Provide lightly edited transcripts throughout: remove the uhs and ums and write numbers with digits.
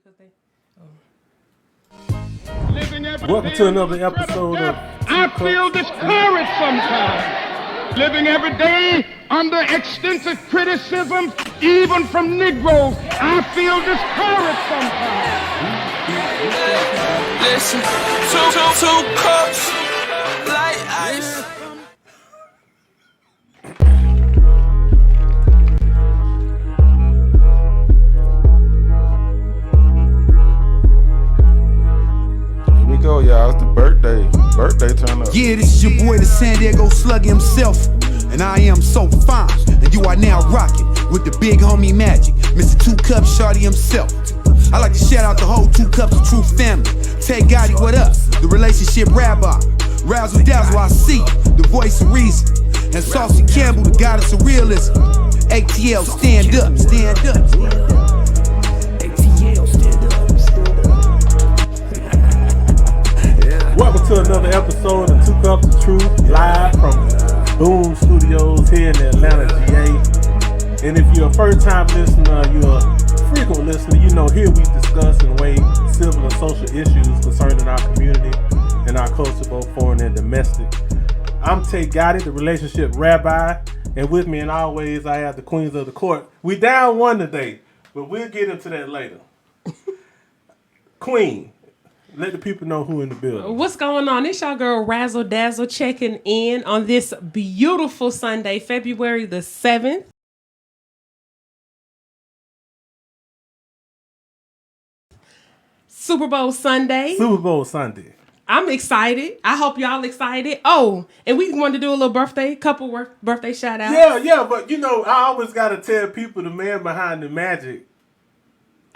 because they. Welcome to another episode of I feel discouraged sometimes. Living every day under extensive criticism, even from Negroes. I feel discouraged sometimes. Listen, two cups, like ice. Go, y'all. It's the birthday turn up. Yeah, this is your boy, the San Diego Slugger himself, and I am so fine. And you are now rocking with the big homie Magic, Mr. Two Cups Shorty himself. I like to shout out the whole Two Cups of True family. Tay Gotti, what up? The relationship rabbi. Razzle Dazzle, I see the voice of reason. And Saucy Campbell, the goddess of realism. ATL, stand up, stand up. Welcome to another episode of Two Cups of Truth, live from Boom Studios here in Atlanta, GA. And if you're a first-time listener, you're a frequent listener, you know here we discuss and weigh civil and social issues concerning our community and our culture, both foreign and domestic. I'm Tay Gotti, the relationship rabbi, and with me, and always, I have the queens of the court. We down one today, but we'll get into that later. Queen. Let the people know who in the building. What's going on? It's your girl Razzle Dazzle checking in on this beautiful Sunday, February the 7th. Superbowl Sunday. Superbowl Sunday. I'm excited. I hope y'all excited. Oh, and we wanted to do a little birthday shout out. Yeah, but you know, I always got to tell people the man behind the magic.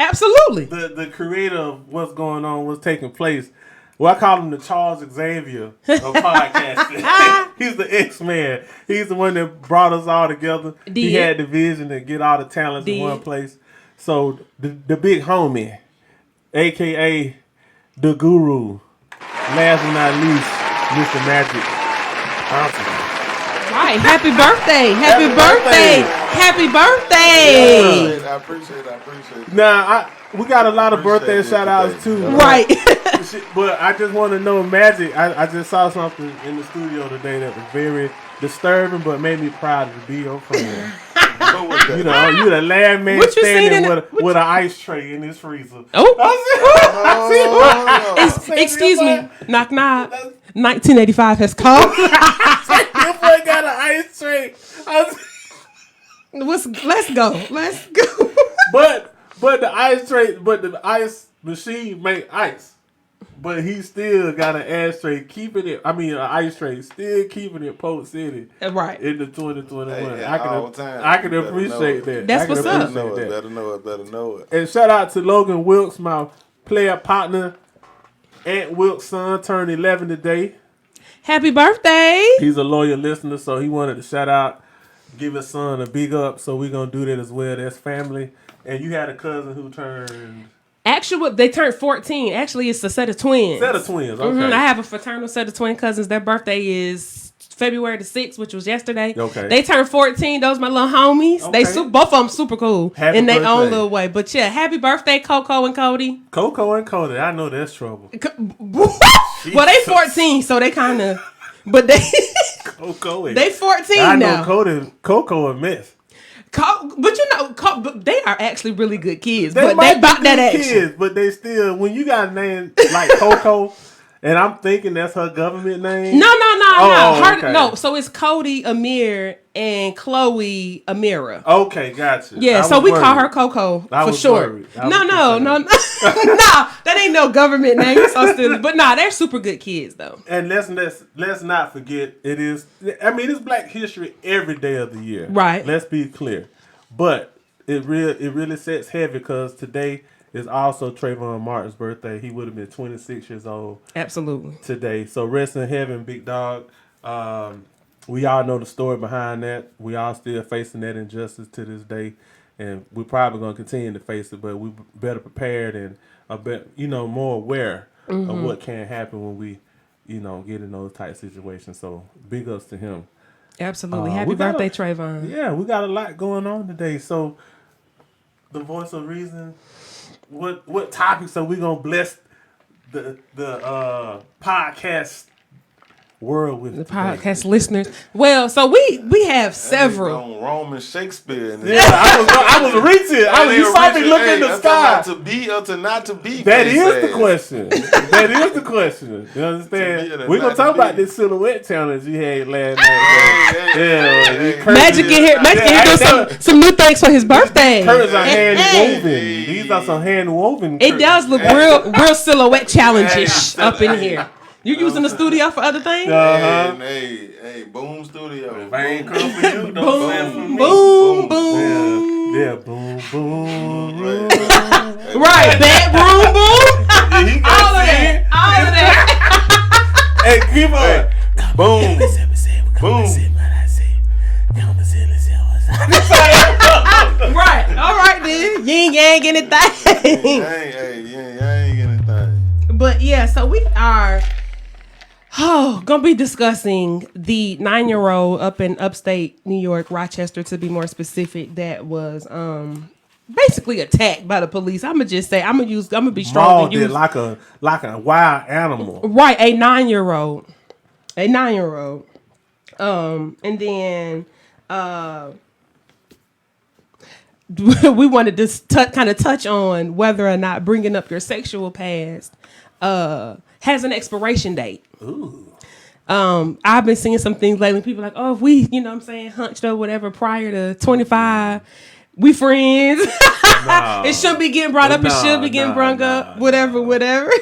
Absolutely. The creator of what's going on, what's taking place. Well, I call him the Charles Xavier of podcasting. He's the X-Man. He's the one that brought us all together. He had the vision to get all the talents in one place. So the big homie, a.k.a. the guru, last but not least, Mr. Magic Johnson. Right. Happy birthday. Happy birthday. Happy birthday. I appreciate it. Now, we got a lot of birthday shout outs too. Right. But I just want to know, Magic, I just saw something in the studio today that was very disturbing, but made me proud to be your friend. You know, you the last man standing with an ice tray in his freezer. Excuse me. Knock knock. 1985 has come. Your boy got an ice tray. Let's go. But the ice machine make ice. But he still got an ashtray an ice tray, still keeping it Polk City. Right. In the 2021. Hey, I can appreciate that. That's what's up. Better know it. And shout out to Logan Wilkes, my player partner. Aunt Wilkes' son turned 11 today. Happy birthday. He's a loyal listener, so he wanted to shout out, give his son a big up, so we're going to do that as well. That's family. And you had a cousin who turned... Actually, they turned 14. Actually, it's a set of twins. Okay. Mm-hmm. I have a fraternal set of twin cousins. Their birthday is February the 6th, which was yesterday. Okay. They turned 14. Those my little homies. Okay. Both of them super cool Happy in their birthday. own little way. But yeah, happy birthday, Coco and Cody. Coco and Cody. I know that's trouble. Well, they 14, so they kind of... But they... Coco. They 14 I now. know Coco a mess. But you know, they are actually really good kids. They but might they bought be that good action. kids, but they still, when you got a name like Coco, and I'm thinking that's her government name. No. Okay. No, so it's Cody Amir and Chloe Amira. Okay, gotcha. Yeah, so we call her Coco for short. No. No, that ain't no government name. So silly. But they're super good kids though. And let's not forget, it's Black History every day of the year. Right. Let's be clear. But it really sets heavy because today is also Trayvon Martin's birthday. He would have been 26 years old. Absolutely. Today. So rest in heaven, big dog. We all know the story behind that. We all still facing that injustice to this day. And we're probably going to continue to face it, but we're better prepared and more aware of what can happen when we, get in those type situations. So big ups to him. Absolutely. Happy birthday, Trayvon. Yeah, we got a lot going on today. So the voice of reason, what topics are we gonna bless the podcast world with? The podcast listeners. Well, so we have several. Roman Shakespeare. Yeah, I was reaching. You saw me look in the sky. To be or to not to be. That is the question. That is the question. You understand? We're gonna talk about this silhouette challenge you had last night. Yeah, Magic in here. Magic in here doing some new things for his birthday. Curtains are hand woven. These are some hand woven. It does look real silhouette challenge-ish up in here. You using the studio for other things? Hey, Boom Studio. If I ain't come for you, don't stand for me. Boom. Yeah, boom, boom. Right, bedroom boom. All of that. Hey, keep on. Boom. Boom. Right. All right then. Yin yang anything. Hey, you ain't anything. But yeah, so we are gonna be discussing the 9-year-old up in upstate New York, Rochester to be more specific, that was basically attacked by the police. I'm gonna be strong and use like a wild animal. Right, a 9-year-old. And then we wanted to kind of touch on whether or not bringing up your sexual past has an expiration date. Ooh. I've been seeing some things lately. People are like, oh, if we, hunched or whatever prior to 25, we friends. No. It shouldn't be getting brought up. It should be getting brought up. Whatever.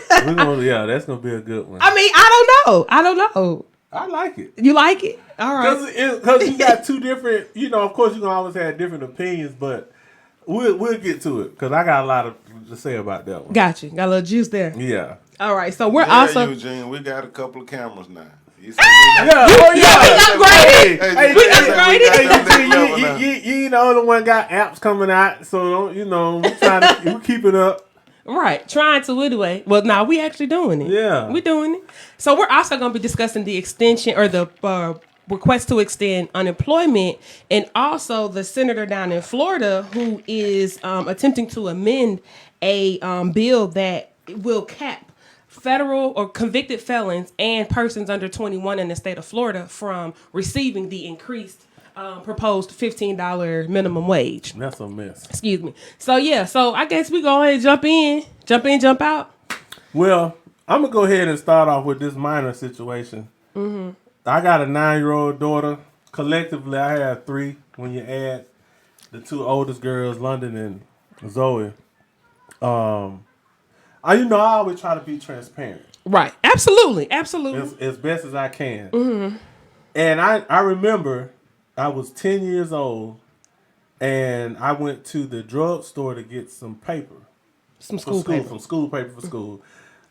That's gonna be a good one. I mean, I don't know. I like it. You like it? All right. Because you got two different. Of course, you can always have different opinions, but we'll get to it because I got a lot to say about that one. Got you. Got a little juice there. Yeah. All right. So we're also. Eugene, we got a couple of cameras now. We upgraded. You ain't the only one got apps coming out, so we keep it up. Right, trying to anyway. Well, now we actually doing it. Yeah, we doing it. So we're also going to be discussing the extension or the request to extend unemployment, and also the senator down in Florida who is attempting to amend a bill that will cap federal or convicted felons and persons under 21 in the state of Florida from receiving the increased proposed $15 minimum wage. That's a mess. Excuse me. So I guess we go ahead and jump in, jump out. Well, I'm gonna go ahead and start off with this minor situation. Mm-hmm. I got a 9-year-old daughter. Collectively, I have 3 when you add the 2 oldest girls, London and Zoe. I always try to be transparent. Right. Absolutely. As best as I can. Mm-hmm. And I remember I was 10 years old and I went to the drugstore to get some paper. Some school paper. Some school paper for school.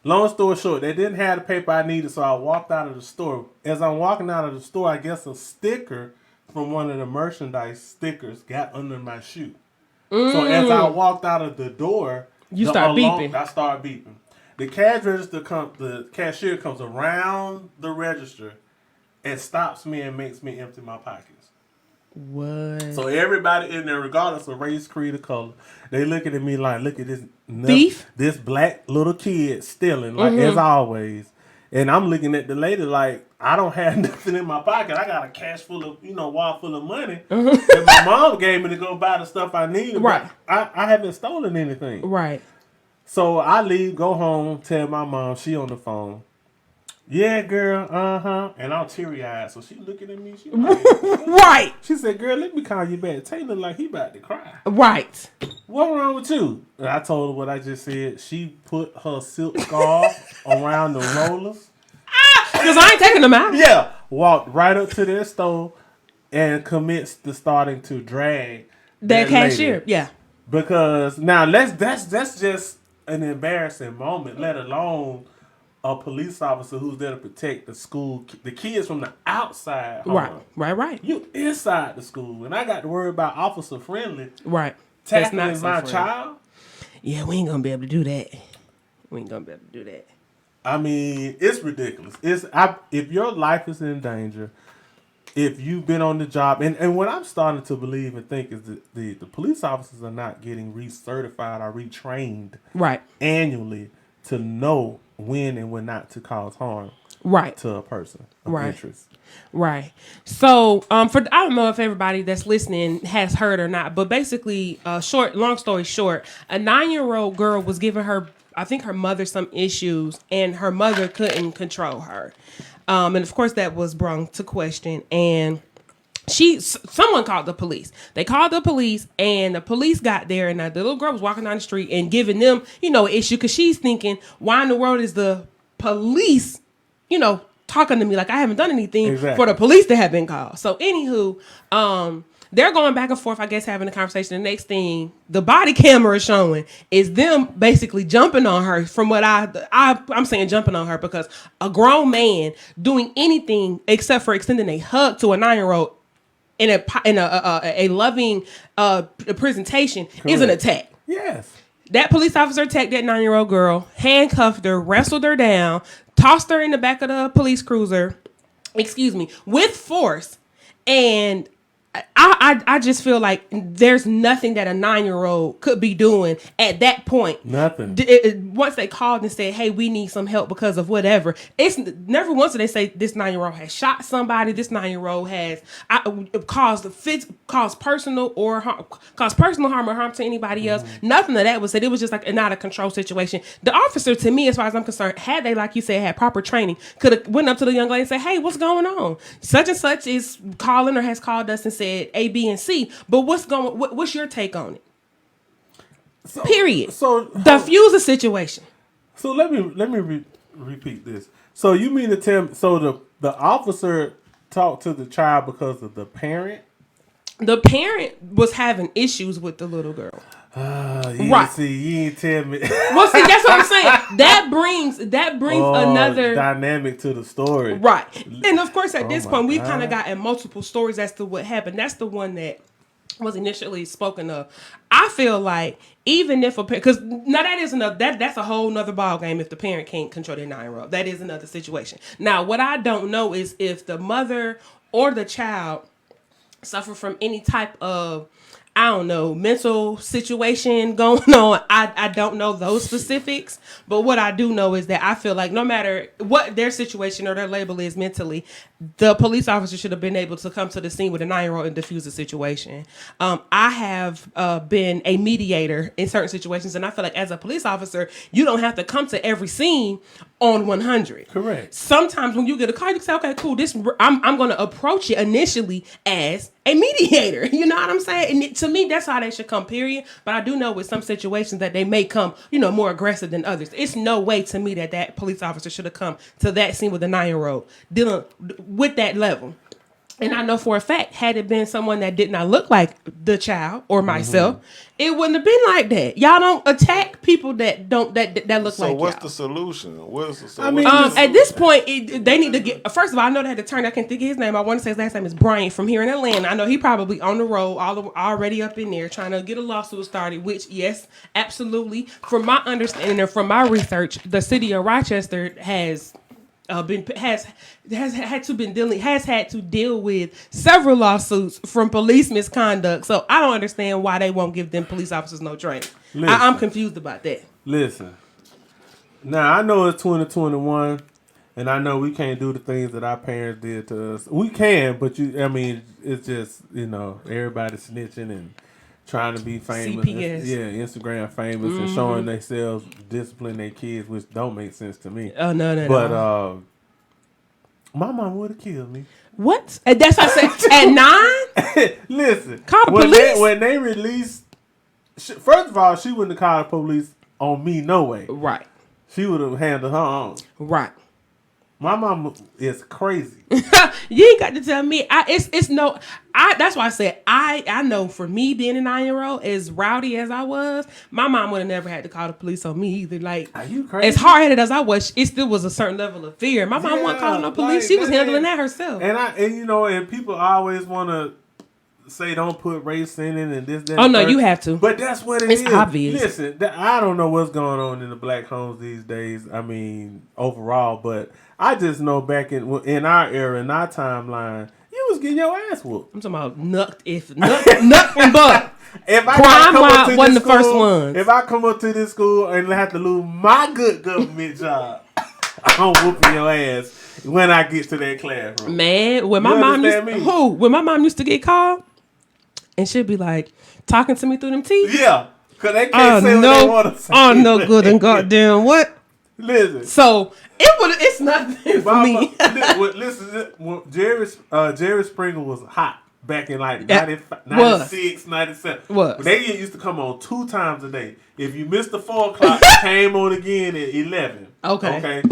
Long story short, they didn't have the paper I needed, so I walked out of the store. As I'm walking out of the store, I guess a sticker from one of the merchandise stickers got under my shoe. So as I walked out of the door, I start beeping. The cashier comes around the register and stops me and makes me empty my pockets. What? So everybody in there, regardless of race, creed, or color, they looking at me like, look at this thief, this black little kid stealing, like as always. And I'm looking at the lady like, I don't have nothing in my pocket. I got a cash full of, wad full of money that my mom gave me to go buy the stuff I need. Right. I haven't stolen anything. Right. So I leave, go home, tell my mom, she on the phone. Yeah, girl, and I'm teary-eyed, so she looking at me. She like, right. She said, girl, let me call you back. Taylor like he about to cry. Right. What wrong with you? And I told her what I just said. She put her silk scarf around the rollers. Because I ain't taking them out. Yeah. Walked right up to their store and commenced to starting to drag that cashier. Lady. Yeah. Because now that's just an embarrassing moment, let alone a police officer who's there to protect the kids from the outside. Right. You inside the school, and I got to worry about officer friendly. Right. Tackling my child. Yeah, we ain't gonna be able to do that. I mean, it's ridiculous. If your life is in danger, if you've been on the job, and what I'm starting to believe and think is that the police officers are not getting recertified or retrained Right. annually to know when and when not to cause harm Right. to a person of Right. interest. Right. So, I don't know if everybody that's listening has heard or not, but basically, long story short, a 9-year-old girl was giving I think her mother some issues, and her mother couldn't control her. And of course that was brought to question, and someone called the police. They called the police, and the police got there, and the little girl was walking down the street and giving them, an issue, because she's thinking, why in the world is the police, talking to me like I haven't done anything for the police to have been called. So anywho, they're going back and forth, I guess, having a conversation. The next thing the body camera is showing is them basically jumping on her. From what I'm saying, jumping on her, because a grown man doing anything except for extending a hug to a 9-year-old in a loving presentation is an attack. Yes. That police officer attacked that 9-year-old girl, handcuffed her, wrestled her down, tossed her in the back of the police cruiser, with force. And I just feel like there's nothing that a 9-year-old could be doing at that point. Nothing. Once they called and said, hey, we need some help because of whatever, it's never once did they say this 9-year-old has shot somebody, this 9-year-old has caused personal harm or harm to anybody else. Nothing of that was said. It was just like an out of control situation. The officer, to me, as far as I'm concerned, had they, like you said, had proper training, could have went up to the young lady and said, hey, what's going on? Such and such is calling or has called us and said A, B, and C, but what's your take on it? Period. So diffuse the situation. So let me repeat this. So you mean to tell me, so the officer talked to the child because of the parent? The parent was having issues with the little girl. Right. See, you ain't tell me. Well, see, that's what I'm saying. That brings another dynamic to the story. Right. And of course, at this point, we've kind of gotten multiple stories as to what happened. That's the one that was initially spoken of. I feel like even if because now that's a whole nother ball game if the parent can't control their 9-year-old. That is another situation. Now, what I don't know is if the mother or the child suffer from any type of, I don't know, mental situation going on. I don't know those specifics, but what I do know is that I feel like no matter what their situation or their label is mentally, the police officer should have been able to come to the scene with a 9-year-old and diffuse the situation. I have been a mediator in certain situations, and I feel like as a police officer, you don't have to come to every scene on 100. Correct. Sometimes when you get a call, you can say, okay, cool, I'm going to approach it initially as a mediator. You know what I'm saying? And to me, that's how they should come, period. But I do know with some situations that they may come, more aggressive than others. It's no way to me that police officer should have come to that scene with a 9-year-old dealing with that level. And I know for a fact, had it been someone that did not look like the child or myself, it wouldn't have been like that. Y'all don't attack people that look like y'all. So what's the solution? At this point, they need to get. First of all, I know they had to turn. I can't think of his name. I want to say his last name is Bryant from here in Atlanta. I know he probably on the road, already up in there trying to get a lawsuit started. Which, yes, absolutely. From my understanding and from my research, the city of Rochester has had to deal with several lawsuits from police misconduct. So I don't understand why they won't give them police officers no training. I'm confused about that. Listen, now I know it's 2021, and I know we can't do the things that our parents did to us. We can, but it's just everybody snitching and trying to be famous. CPS. Yeah, Instagram famous and showing themselves discipline their kids, which don't make sense to me. Oh, no. But my mom would have killed me. What? And that's what I said. At 9? Listen. Call the police? When they released... First of all, she wouldn't have called the police on me, no way. Right. She would have handled her own. Right. My mom is crazy. You ain't got to tell me. That's why I said I know for me being a 9-year-old, as rowdy as I was, my mom would have never had to call the police on me either. Like, are you crazy? As hard-headed as I was, it still was a certain level of fear. My mom wasn't calling no police. Like, she was handling that herself. And people always want to say don't put race in it and this, that. Oh, no, you have to. But that's what it is. It's obvious. Listen, I don't know what's going on in the black homes these days. Overall, but I just know back in our era, in our timeline, you was getting your ass whooped. I'm talking about nuck and buck. If I Crime wasn't the first one. If I come up to this school and have to lose my good government job, I'm whooping your ass when I get to that classroom. Man, when my mom used to get called, and she'd be like talking to me through them teeth. Yeah, because they can't say what they want to say. Oh, no good and goddamn what? Listen. So it's nothing for me. Listen, Jerry Springer was hot back in like 96, 97. What? They used to come on 2 times a day. If you missed the 4 o'clock, it came on again at 11. Okay.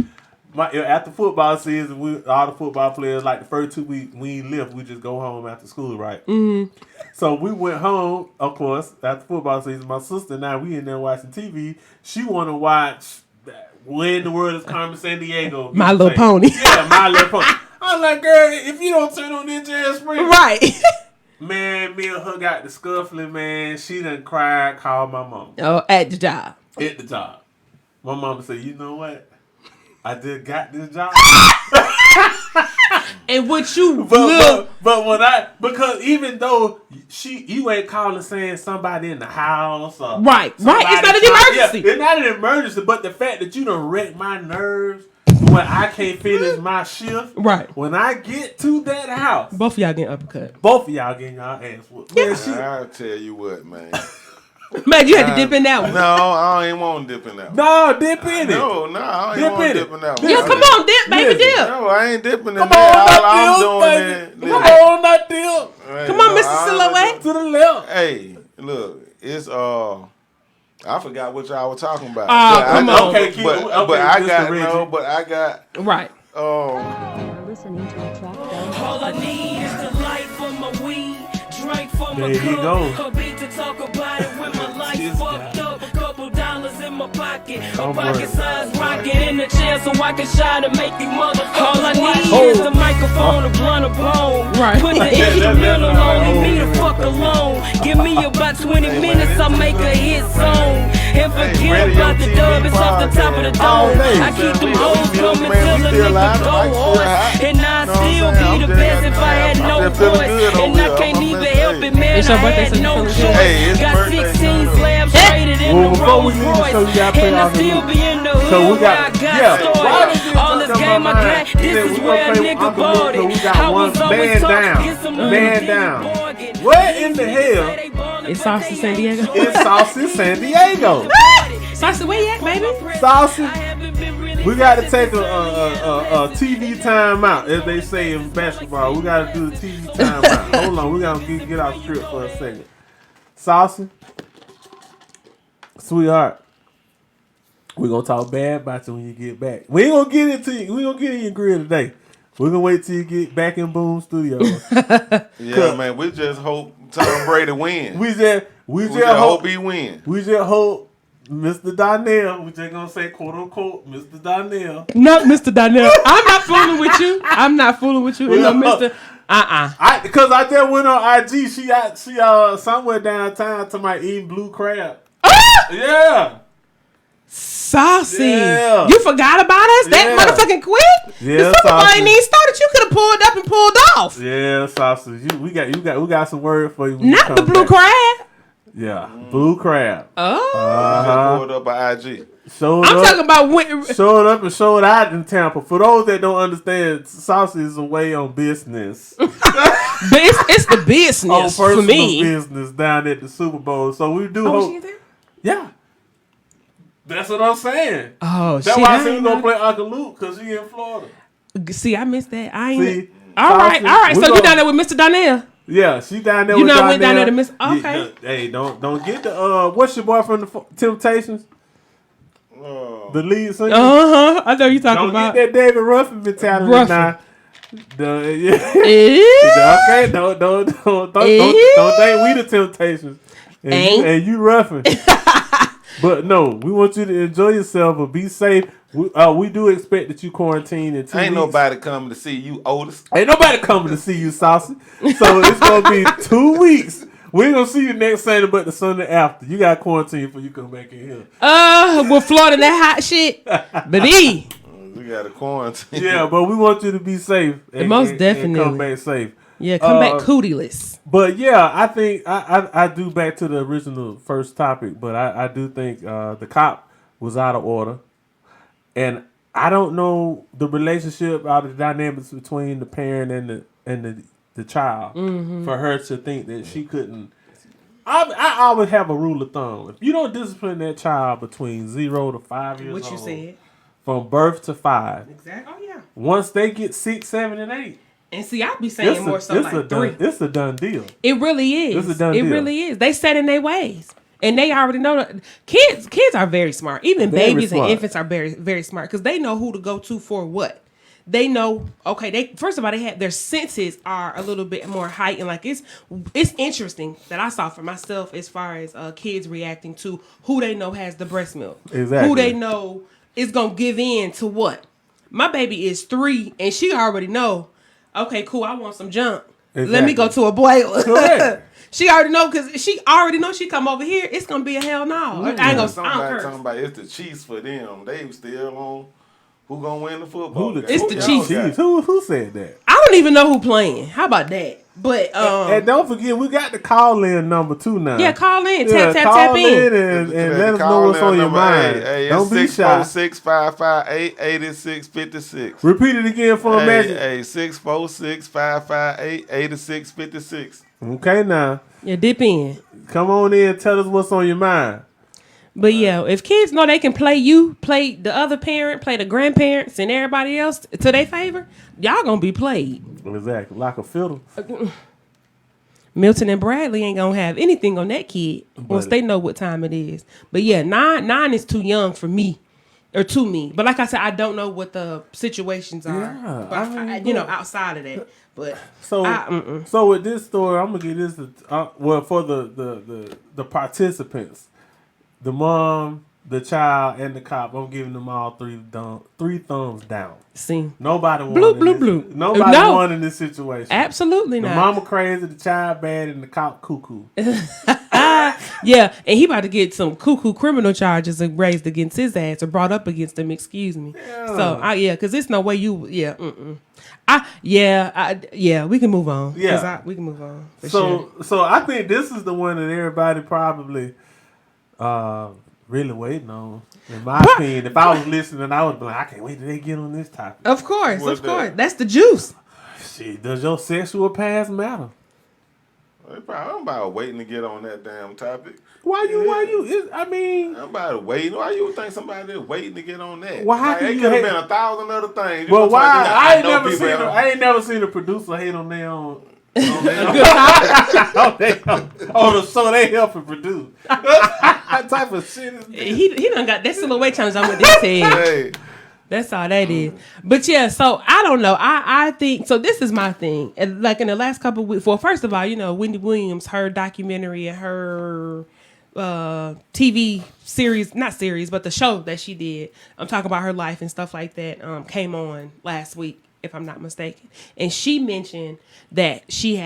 After football season, all the football players, like the first 2 weeks, we ain't live. We just go home after school, right? Mm-hmm. So we went home, of course, after football season. My sister and I, we in there watching TV. She want to watch Where in the World is Carmen Sandiego? My Little Pony. Yeah, My Little Pony. I was like, girl, if you don't turn on this Jerry Springer. Right. Man, me and her got the scuffling, man. She done cried, called my mom. Oh, at the job. At the job. My mama said, you know what? I just got this job. And what you because even though you ain't calling saying somebody in the house or right, it's not an emergency. Yeah, it's not an emergency, but the fact that you done wrecked my nerves when I can't finish my shift. Right. When I get to that house, both of y'all getting uppercut. Both of y'all getting y'all ass whooped. Yeah. I'll tell you what, man. Man, you had to dip in that one. No, I ain't want to dip in that one. No, dip in it. No, I ain't want to dip in that one. Yeah, come on, dip, baby, dip. No, I ain't dipping in come that. On, all I'm doing is... Come on, not dip. Hey, come on, Mr. Silhouette. To the left. Hey, look, it's... I forgot what y'all were talking about. Come on. Okay, but I got... Right. Listening to a track All I need is the light for my weed, drink for my there you go. a beat to talk about it when my life fucked up. A couple dollars in my pocket, a pocket size rocket in the chair so I can shine and make you motherfuckers. All I need is the microphone, a blunt, a bone. Right. Put the instrumental on, leave me the fuck alone. Give me about 20 minutes, I'll make a hit song. And forget about the dub, it's off the top of the dome. I keep them hoes coming till the nigga go hoarse. And I'd still be the best if I had no voice. And I can't even help it, man, It's your I birthday, had so no you choice. Got 16 slabs traded in the Rolls Royce. And I still be in the hood where I got started. All this game I got, this is where a nigga bought it. I was always talking, get some man down. Where in the hell? It's Saucy San Diego. It's Saucy San Diego. Saucy, where you at, baby? Saucy, we got to take a TV time out, as they say in basketball. We got to do the TV time out. Hold on, we got to get our script for a second. Saucy, sweetheart, we're going to talk bad about you when you get back. We ain't going to get into you. We going to get in your grill today. We're going to wait till you get back in Boom Studios. Yeah, man, we just hope Tom Brady win. We just hope he win. We just hope Mr. Donnell, we just gonna say quote unquote Mr. Donnell. Not Mr. Donnell. I'm not fooling with you. I'm not fooling with you. No, Mr. Because I just went on IG. She somewhere downtown to my eating blue crab. Yeah. Saucy. Yeah. You forgot about us that motherfucking quick? Yeah, the Super Bowl ain't even started. You could have pulled up and pulled off. Yeah, Saucy. We got some word for you. Not the blue crab. Yeah, blue crab. Oh. Pulled up by IG. Talking about showed up and showed out in Tampa. For those that don't understand, Saucy is away on business. It's the business on personal for me. business down at the Super Bowl. So we do hope. She there? Yeah. That's what I'm saying. Oh, that's why I said we're going to play Uncle Luke, because he in Florida. See, I missed that. I ain't. See, all right. So you down there with Mr. Donnell? Yeah, she down there you with Donnell. You know, went down there to Miss. Okay. Hey, don't get the, what's your boy from the Temptations? The lead singer? I know you talking about. Don't get that David Ruffin mentality now. Okay, don't think we the Temptations. And you Ruffin. But no, we want you to enjoy yourself, but be safe. We do expect that you quarantine in 2 weeks. Ain't nobody coming to see you, Otis. Ain't nobody coming to see you, Saucy. So it's gonna be 2 weeks. We ain't gonna see you next Sunday, but the Sunday after. You got quarantine before you come back in here. We're Florida that hot shit. But we got a quarantine. Yeah, but we want you to be safe. Most definitely. And come back safe. Yeah, come back cootyless. But yeah, I think I do back to the original first topic, but I do think the cop was out of order. And I don't know the relationship or the dynamics between the parent and the child for her to think that she couldn't. I always have a rule of thumb. If you don't discipline that child between 0 to 5 years old, What you said. From birth to 5. Exactly. Oh, yeah. Once they get 6, 7, and 8. And see, I'd be saying more so like 3. It's a done deal. It really is. It's a done deal. It really is. They set in their ways. And they already know that kids are very smart. Even Very babies smart. and infants are very, very smart because they know who to go to for what. They know, okay, they first of all, their senses are a little bit more heightened. Like it's interesting that I saw for myself as far as kids reacting to who they know has the breast milk. Exactly. Who they know is going to give in to what. My baby is 3 and she already know, okay, cool, I want some junk. Exactly. Let me go to a boiler. Correct. She already know because she already know she come over here. It's gonna be a hell no. I ain't gonna. Somebody talking about it's the Chiefs for them. They still on who gonna win the football game. It's the Chiefs. Who said that? I don't even know who playing. How about that? But and don't forget, we got the call-in number 2 now. Yeah, call in, Yeah, tap call in. and let us know what's on your mind. Hey, don't be shy. 646-558-8656. Repeat it again for a Magic. Hey, 646-558-8656. Okay, now. Yeah, dip in. Come on in, tell us what's on your mind. But yeah, if kids know they can play you, play the other parent, play the grandparents and everybody else to their favor, y'all gonna be played. Exactly, like a fiddle. Milton and Bradley ain't gonna have anything on that kid once they know what time it is. But yeah, nine is too young for me. Or to me. But like I said, I don't know what the situations are. Yeah, outside of that. But so with this story, I'm gonna give this for the participants, the mom, the child, and the cop. I'm giving them all 3 thumbs down. See, nobody won. Bloop. Nobody won in this situation. Absolutely the not. The mama crazy, the child bad, and the cop cuckoo. Yeah, and he about to get some cuckoo criminal charges raised against his ass or brought up against him. Excuse me. Yeah. So because there's no way you. Yeah. We can move on. Yeah, we can move on. So I think this is the one that everybody probably really waiting on. In my opinion, if I was listening, I would be like, I can't wait till they get on this topic. Of course. That's the juice. Shit, does your sexual past matter? I'm about waiting to get on that damn topic. Why you? I'm about waiting. Why you think somebody is waiting to get on that? Why? It could have been 1,000 other things. Well, why? I ain't never seen a producer hate on their own. So they helping produce. That type of shit is he done got that silhouette challenge on with his head. Hey. That's all that is. But yeah, so I don't know. I think so. This is my thing. And like in the last couple of weeks, well, first of all, Wendy Williams, her documentary and her TV series, not series, but the show that she did. I'm talking about her life and stuff like that. Came on last week, if I'm not mistaken. And she mentioned that she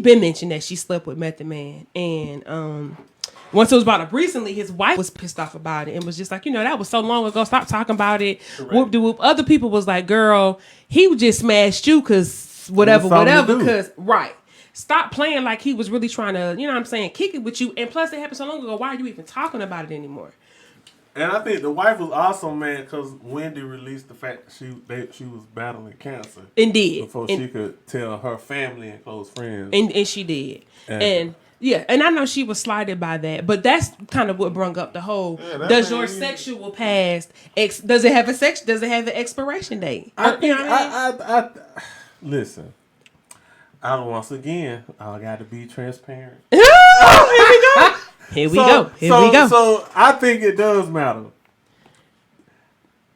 been mentioned that she slept with Method Man. And once it was brought up recently, his wife was pissed off about it and was just like, that was so long ago. Stop talking about it. Whoop de whoop. Other people was like, girl, he just smashed you because whatever. Because, right. Stop playing like he was really trying to, kick it with you. And plus, it happened so long ago. Why are you even talking about it anymore? And I think the wife was also mad because Wendy released the fact that she was battling cancer. Indeed. Before she could tell her family and close friends. And she did. And I know she was slighted by that, but that's kind of what brought up the whole. Does your sexual past does it have an expiration date? Listen. I once again, I got to be transparent. Here we go. So I think it does matter.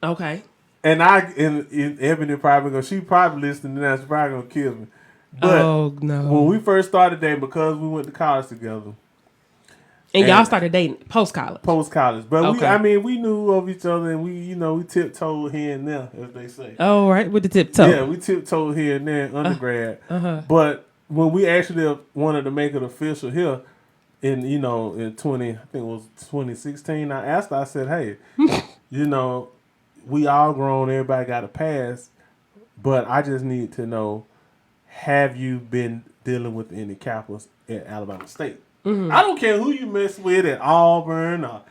Okay. And Ebony probably she probably listening to that. She's probably gonna kill me. But when we first started dating, because we went to college together. And y'all started dating post-college? Post-college. But we knew of each other and we tiptoed here and there, as they say. Oh, right, with the tiptoe. Yeah, we tiptoed here and there in undergrad. But when we actually wanted to make it official here, in 2016, I asked her, I said, hey, we all grown, everybody got a pass, but I just need to know, have you been dealing with any Kappas at Alabama State? I don't care who you mess with at Auburn or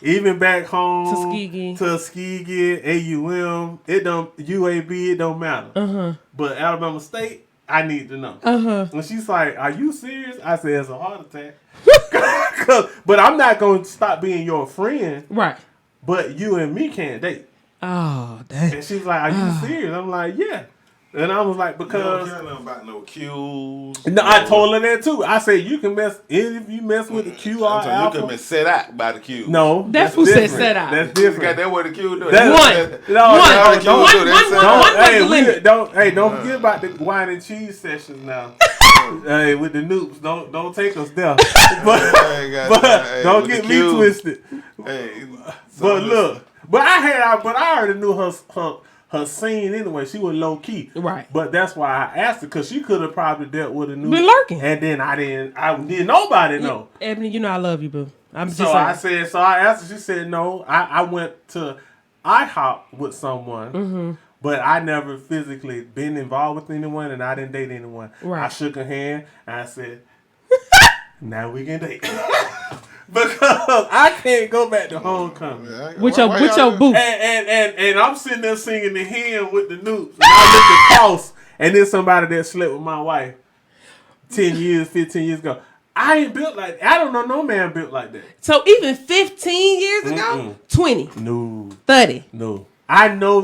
even back home Tuskegee, AUM, it don't UAB, it don't matter. But Alabama State, I need to know. And she's like, "Are you serious?" I said, "It's a heart attack." But I'm not going to stop being your friend. Right. But you and me can't date. Oh, damn. And she was like, "Are you serious?" I'm like, "Yeah." And I was like, because... You don't care nothing about no Qs. No, I told her that too. I said, you can mess... If you mess with the Q or Alpha... You can be set out by the Q. No. That's who said set out. That's different. That's what the Q do. Don't forget about the wine and cheese sessions now. Hey, with the noobs. Don't take us there. But don't get me twisted. Hey, but look. But I already knew her scene anyway. She was low key, right? But that's why I asked her, because she could have probably dealt with a new been lurking, and then I didn't nobody know. Ebony, you know I love you, boo. I asked her. She said no. I went to IHOP with someone, but I never physically been involved with anyone, and I didn't date anyone. Right. I shook her hand and I said, "Now we can date." Because I can't go back to homecoming with your boo. And I'm sitting there singing the hymn with the noobs. And I look across, and there's somebody that slept with my wife 10 years, 15 years ago. I ain't built like that. I don't know no man built like that. So even 15 years ago? 20? No. 30? No. I know.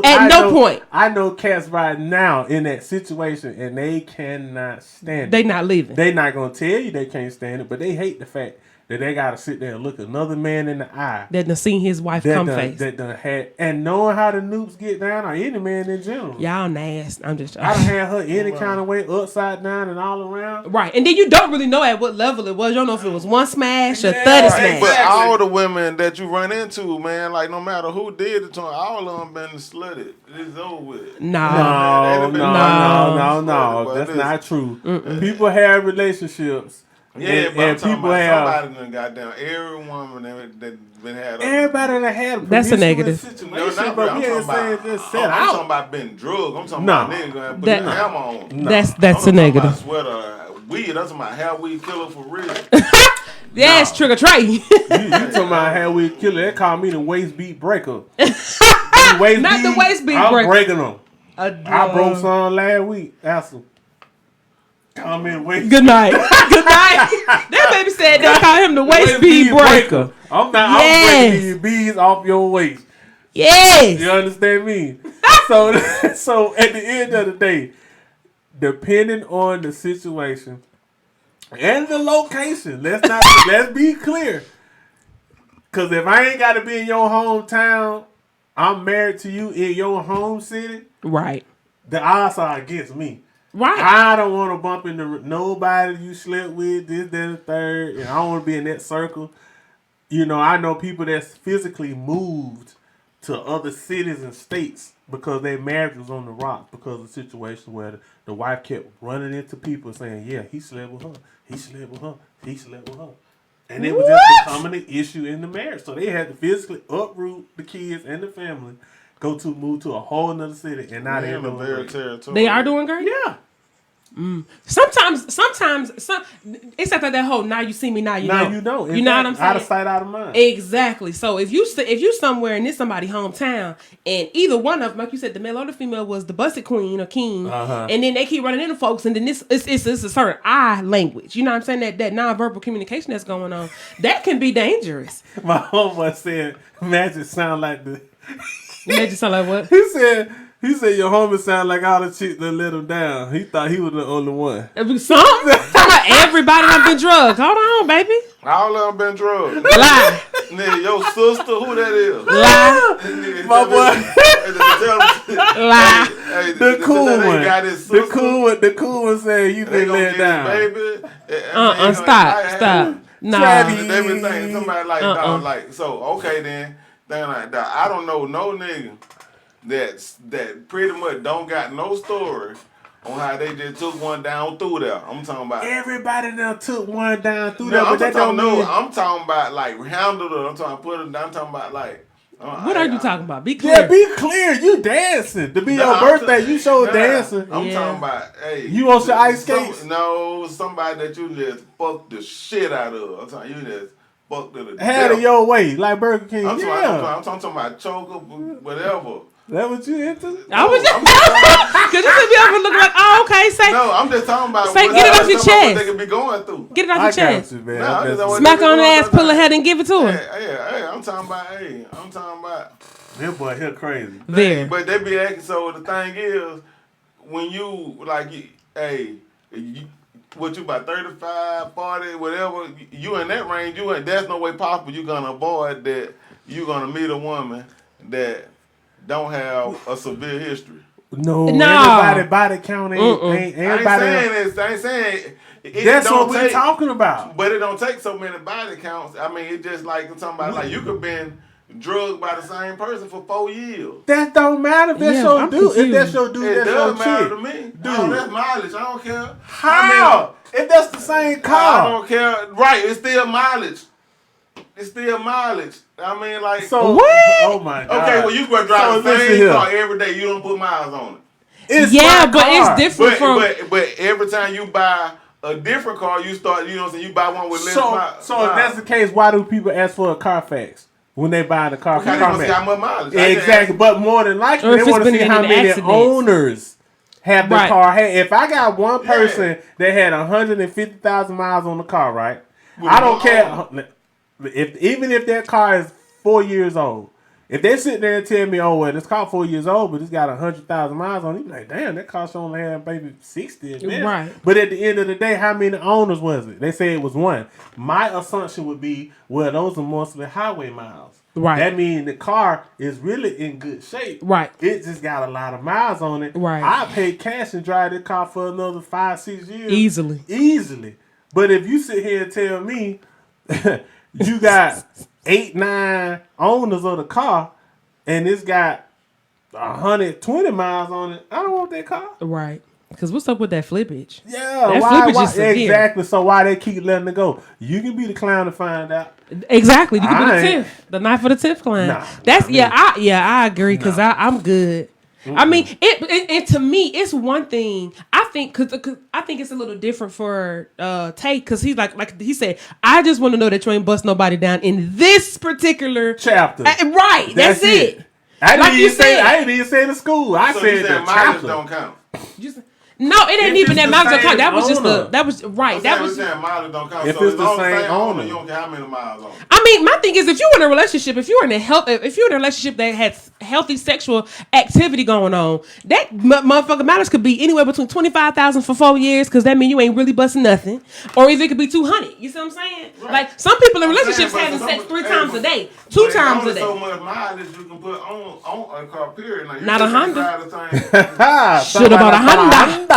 Point. I know cats right now in that situation, and they cannot stand it. They not leaving. They not going to tell you they can't stand it, but they hate the fact that they gotta sit there and look another man in the eye. That done seen his wife face. That done had, and knowing how the noobs get down, or any man in general. Y'all nasty. I'm just. I done had her any kind of way, upside down and all around. Right, and then you don't really know at what level it was. You don't know if it was one smash or 30 smash. But all the women that you run into, man, like no matter who did it to them, all of them been slutted. It's over with. No. That's not true. People have relationships. Yeah, but I'm talking about somebody done got down. Every woman that been had. Everybody that had. That's a negative. No, not but we ain't saying just set out. I'm talking about being drugged. I'm talking about niggas gonna put the hammer on. That's a negative. Sweater, weed. I'm talking about hair weed killer for real. Yes, trick or treat. You talking about hair weed killer? They call me the waist beat breaker. Not the waist beat breaker. I'm breaking them. I broke some last week. Ask them. Good night. Good night. That baby said they call him the waist bead breaker. I'm breaking these beads off your waist. Yes. You understand me? So at the end of the day, depending on the situation and the location, let's be clear. Because if I ain't got to be in your hometown, I'm married to you in your home city. Right. The odds are against me. Right. I don't want to bump into nobody you slept with, this, that, and the third. And I don't want to be in that circle. You know, I know people that's physically moved to other cities and states because their marriage was on the rocks because of the situation where the wife kept running into people saying, yeah, he slept with her. He slept with her. He slept with her. And it was just becoming an issue in the marriage. So they had to physically uproot the kids and the family, move to a whole nother city, and now they're doing great. They are doing great? Yeah. Sometimes, except for that whole "now you see me, now you don't." Now you don't. You know what I'm saying? Out of sight, out of mind. Exactly. So if you somewhere and it's somebody's hometown, and either one of them, like you said, the male or the female was the busted queen or king, and then they keep running into folks, and then it's a certain eye language. You know what I'm saying? That nonverbal communication that's going on, that can be dangerous. My homeboy said, "Magic sound like the." Magic sound like what? He said your homie sound like all the chicks that let him down. He thought he was the only one. Something? Everybody done been drugged. Hold on, baby. All of them been drugged. Lie. Nigga, your sister, who that is? Lie. My boy. Lie. Hey, the cool one. The cool one saying you been let down. Baby. Stop. Nah. They been thinking somebody like, dog, like, so, okay then. Thing like that. I don't know no nigga that pretty much don't got no story on how they just took one down through there. I'm talking about everybody done took one down through there. But that don't mean... I'm talking about like handled it. I'm talking about put it down. I'm talking about like What are you talking about? Be clear. Yeah, be clear. You dancing. To be your birthday, you show dancing. I'm talking about, hey. You want your ice skates? No, somebody that you just fucked the shit out of. I'm talking you just fucked to the Had it your way, like Burger King. I'm talking about choker, whatever. That what you into? I was just because you should be over looking like, oh, okay, say. No, I'm just talking about say, get it off your chest. What they could be going through. Get it off your chest. You, man. Smack on the ass, pull her head, and give it to her. Hey, I'm talking about. This boy here crazy. There. But they be acting. So the thing is, when you what you about 35, 40, whatever, you in that range. There's no way possible you gonna avoid that. You gonna meet a woman that don't have a severe history. No. Everybody body count ain't everybody. I ain't saying it. That's what we're talking about. But it don't take so many body counts. I mean, it's just like somebody like you could been drugged by the same person for 4 years. That don't matter if that's your dude. If that's your dude, it that's does your matter chick. to me. Dude, No, that's mileage. I don't care. How? If that's the same car, I don't care. Right? It's still mileage. I mean, like. So what? Oh my God. Okay, well you go drive the same car every day. You don't put miles on it. It's but it's different But every time you buy a different car, you start. You know what I'm saying? You buy one with less miles. So if that's the case, why do people ask for a Carfax when they buy the car? Because they want to see how much mileage. Exactly, but more than likely they want to see how many owners have the car. Hey, if I got one person that had 150,000 miles on the car, right? I don't care even if that car is 4 years old. If they sit there and tell me, oh, well, this car 4 years old, but it's got 100,000 miles on it, you're like, damn, that car should only have maybe 60 at best. Right. But at the end of the day, how many owners was it? They say it was one. My assumption would be, well, those are mostly highway miles. Right. That means the car is really in good shape. Right. It just got a lot of miles on it. Right. I paid cash and drive this car for another 5-6 years. Easily. But if you sit here and tell me you got 8-9 owners of the car and it's got 120 miles on it, I don't want that car. Right. Because what's up with that flippage? Yeah. That flippage is severe. Exactly. So why they keep letting it go? You can be the clown to find out. Exactly. You can be the 10th. The knife for the 10th clown. Nah, That's I agree because I'm good. Mm-hmm. I mean, it to me, it's one thing. I think because I think it's a little different for Tate because he's like he said, I just want to know that you ain't bust nobody down in this particular chapter. Right, that's it. I didn't even say the school. I said the chapter don't count. No, it ain't even that miles don't count. That was just that was miles don't count. If so it's the same owner, you don't care how many miles on it. I mean, my thing is, if you're in a relationship, if you're in a relationship that has healthy sexual activity going on, that motherfucking mileage could be anywhere between 25,000 for 4 years, because that means you ain't really busting nothing, or either it could be 200. You see what I'm saying? Right. Like some people in relationships having sex 3 times a day, 2 times a day. So much mileage you can put on a car. Period. Like, not a Honda. Should about a Honda.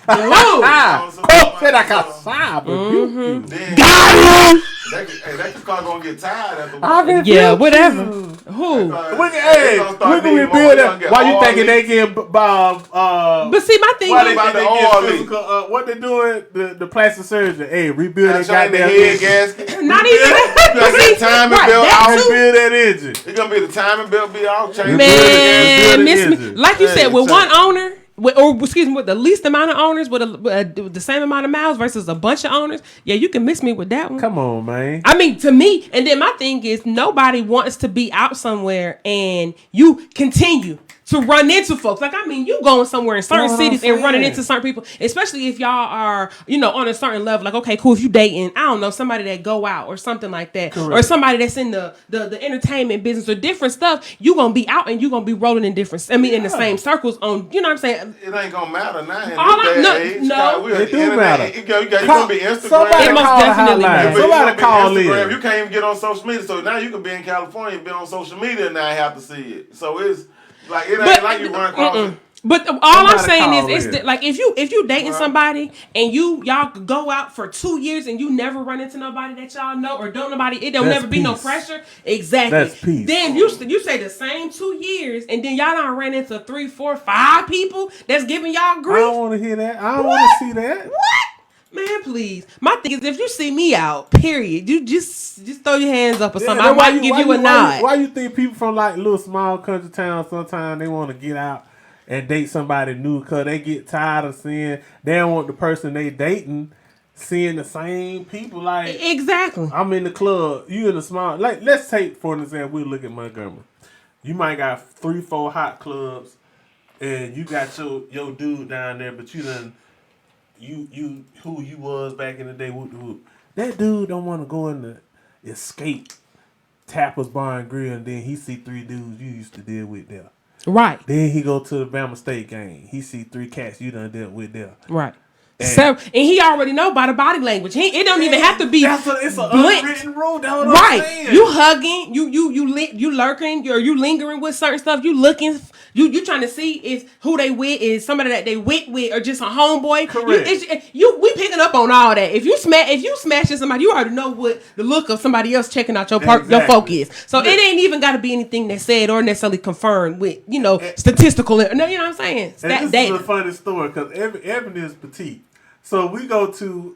Será caçado? Got him! That car gonna get tired after. Yeah, whatever. Who? We can rebuild that. Why you thinking they get But see, my thing is, what they doing? The plastic surgeon. Hey, rebuild that goddamn head gasket. Not even that. Timing belt out. Rebuild that engine. It's gonna be the timing belt be out. Man, miss me. Like you said, with one owner. With the least amount of owners, with the same amount of miles versus a bunch of owners, yeah, you can miss me with that one. Come on, man. I mean, to me, and then my thing is, nobody wants to be out somewhere and you continue to run into folks. Like, I mean, you going somewhere in certain cities and running into certain people, especially if y'all are, on a certain level. Like, okay, cool, if you dating, I don't know, somebody that go out or something like that. Correct. Or somebody that's in the entertainment business or different stuff, you gonna be out and you gonna be rolling in different, in the same circles on, you know what I'm saying? It ain't gonna matter now. It do matter. You gonna be Instagram. Somebody it most definitely matters. Somebody call in. You can't even get on social media, so now you can be in California and be on social media and now have to see it. So it's like it ain't like you run across it. But all I'm saying is, it's like if you dating somebody and y'all go out for 2 years and you never run into nobody that y'all know or don't nobody, it don't never be no pressure. Exactly. That's peace. Then you say the same 2 years and then y'all done ran into 3, 4, 5 people that's giving y'all grief. I don't want to hear that. I don't want to see that. What? Man, please. My thing is, if you see me out, period, you just throw your hands up or something. I might give you a nod. Why you think people from like little small country towns sometimes they want to get out and date somebody new because they get tired of seeing, they don't want the person they dating seeing the same people. Like, exactly. I'm in the club, you in the small, like, let's take for an example, we look at Montgomery. You might got 3-4 hot clubs and you got your dude down there, but you done, you who you was back in the day, whoop. That dude don't want to go in the Escape, Tapper's Bar and Grill, and then he see 3 dudes you used to deal with there. Right. Then he go to the Bama State game. He see 3 cats you done dealt with there. Right. And he already know by the body language. It don't even have to be. It's an unwritten rule. Right. You hugging, you lurking, you lingering with certain stuff. You looking, you trying to see is who they with, is somebody that they with, or just a homeboy. Correct. We picking up on all that. If you smashing somebody, you already know what the look of somebody else checking out your folk is. So it ain't even got to be anything that's said or necessarily confirmed with statistical. No, you know what I'm saying. And this is a funny story because Evan is petite. So we go to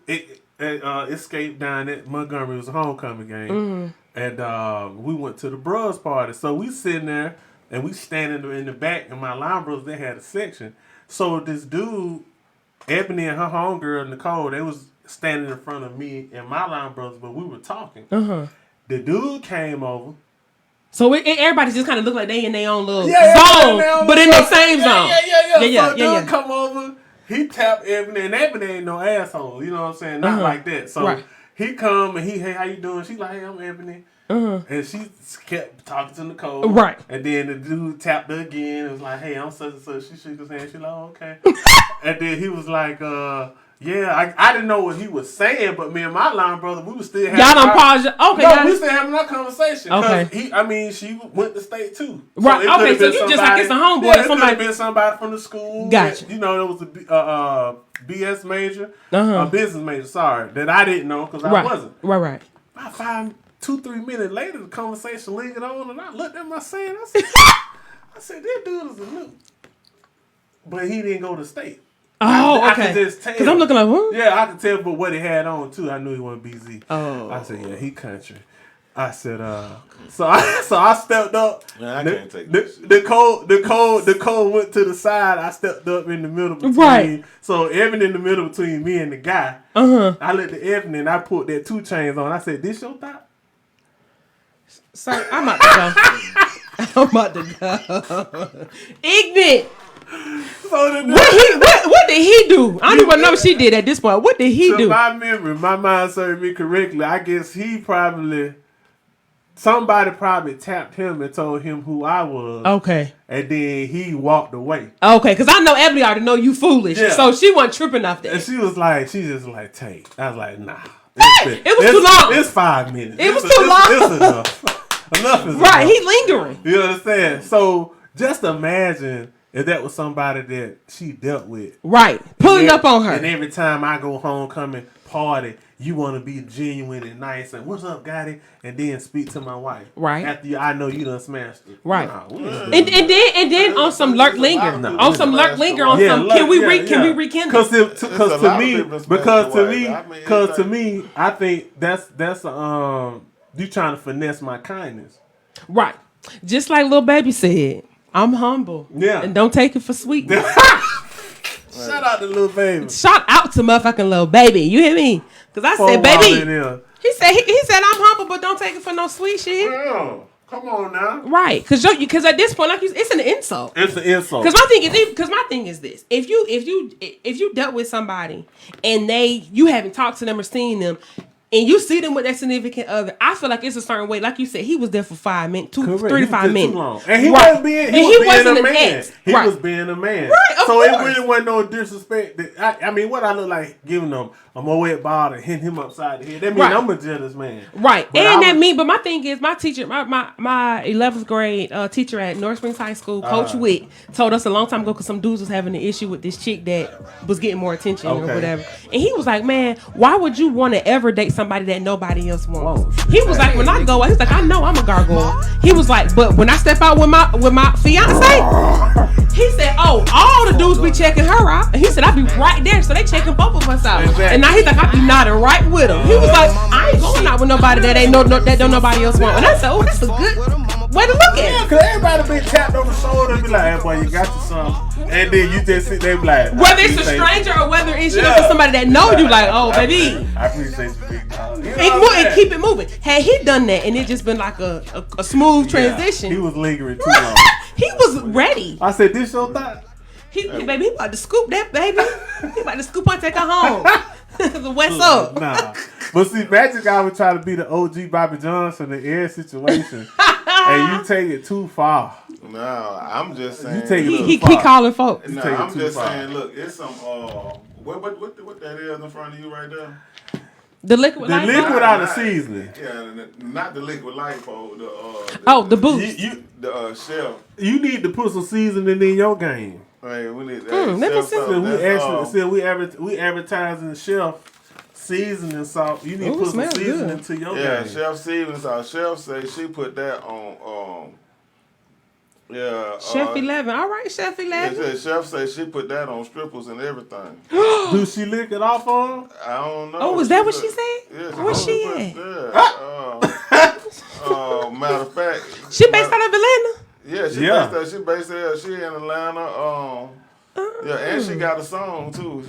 Escape down at Montgomery. It was a homecoming game. And we went to the bros party. So we sitting there and we standing in the back, and my line brothers, they had a section. So this dude, Ebony and her homegirl, Nicole, they was standing in front of me and my line brothers, but we were talking. The dude came over. So everybody just kind of look like they in their own little zone, but in the same zone. So dude come over. He tapped Ebony, and Ebony ain't no asshole. You know what I'm saying? Not like that. So he come and hey, how you doing? She like, hey, I'm Ebony. And she kept talking to Nicole. Right. And then the dude tapped her again. It was like, hey, I'm such and such. She shook his hand. She like, oh, okay. And then he was like, yeah, I didn't know what he was saying, but me and my line brother, we was still having. Y'all done pause. Okay, no, we still having that conversation. Okay. She went to state too. Right. So okay, so you just like it's a homeboy. Yeah, it could have been somebody from the school. Gotcha. That, there was a BS major, a business major. Sorry, that I didn't know because I wasn't. Right. About 2-3 minutes later, the conversation lingered on, and I looked at my son. I said, this dude is a new, but he didn't go to state. Oh, okay. I could just tell. Because I'm looking like, huh? Yeah, I could tell, but what he had on too, I knew he wasn't BZ. Oh. I said, yeah, he country. I said, so I stepped up. Man, I can't take this. The code went to the side. I stepped up in the middle between. Right. So Evan in the middle between me and the guy. I looked at Evan and I put that 2 chains on. I said, this your thought? Sir, I'm about to go. Ignorant. So what did he do? I don't even know if she did at this point. What did he do? My memory, my mind served me correctly. I guess somebody probably tapped him and told him who I was. Okay. And then he walked away. Okay, because I know Ebony already know you foolish. Yeah. So she wasn't tripping off that. And she just like, take. I was like, nah. It was too long. It's 5 minutes. It was too long. It's enough. Enough is right, enough. He lingering. You understand? So just imagine if that was somebody that she dealt with. Right. Pulling up on her. And every time I go homecoming party, you want to be genuine and nice and what's up, Gotti? And then speak to my wife. Right. After I know you done smashed it. Right. Nah, and then on some lurk linger. Can we rekindle? Because to me, I think that's you trying to finesse my kindness. Right. Just like Lil Baby said, I'm humble. Yeah. And don't take it for sweetness. Shout out to Lil Baby. Shout out to motherfucking Lil Baby. You hear me? Because I said, baby. He said, I'm humble, but don't take it for no sweet shit. Yeah. Come on now. Right. Because at this point, like it's an insult. It's an insult. Because my thing is this. If you dealt with somebody and you haven't talked to them or seen them, and you see them with that significant other, I feel like it's a certain way. Like you said, he was there for 5 minutes, 3 to 5 minutes. Too long. And he wasn't being a man. He was being a man. Right, so it really wasn't no disrespect. I mean, what I look like giving them a Moet ball and hitting him upside the head. That means I'm a jealous man. Right. But my thing is, my teacher, my 11th grade teacher at North Springs High School, Coach Witt, told us a long time ago because some dudes was having an issue with this chick that was getting more attention or whatever. And he was like, man, why would you want to ever date somebody that nobody else wants. He was like, when I go out, he's like, I know I'm a gargoyle. He was like, but when I step out with my fiance, he said, oh, all the dudes be checking her out. And he said, I be right there. So they checking both of us out. Exactly. And now he's like, I be nodding right with him. He was like, I ain't going out with nobody that that don't nobody else want. And I said, oh, that's a good way to look at it. Because everybody be tapped on the shoulder and be like, hey, boy, you got your son. And then you just sit there be like, whether it's a stranger or whether it's somebody that know you, like, oh, baby. I appreciate you, big dog. And keep it moving. Had he done that and it just been like a smooth transition. He was lingering too long. He was ready. I said, this your thought? Baby, he about to scoop that, baby. He about to scoop and take her home. What's up? Nah. But see, Magic Guy was trying to be the OG Bobby Johnson in every situation. And you take it too far. No, I'm just saying. You take it he calling folks. No, I'm just saying, look, it's some, what that is in front of you right there? The liquid light. The liquid out of seasoning. Yeah, not the liquid lipo. The boost. The chef. You need to put some seasoning in your game. Hey, we need we advertising chef seasoning salt. You need to put some seasoning to your game. Yeah, chef seasoning salt. Chef say she put that on. Chef 11. All right, Chef 11. Yeah, chef say she put that on strippers and everything. Do she lick it off on them? I don't know. Oh, is that what she said? Yeah, where's she at? Matter of fact, she based out of Atlanta. Yeah, she based there. She in Atlanta. And she got a song too.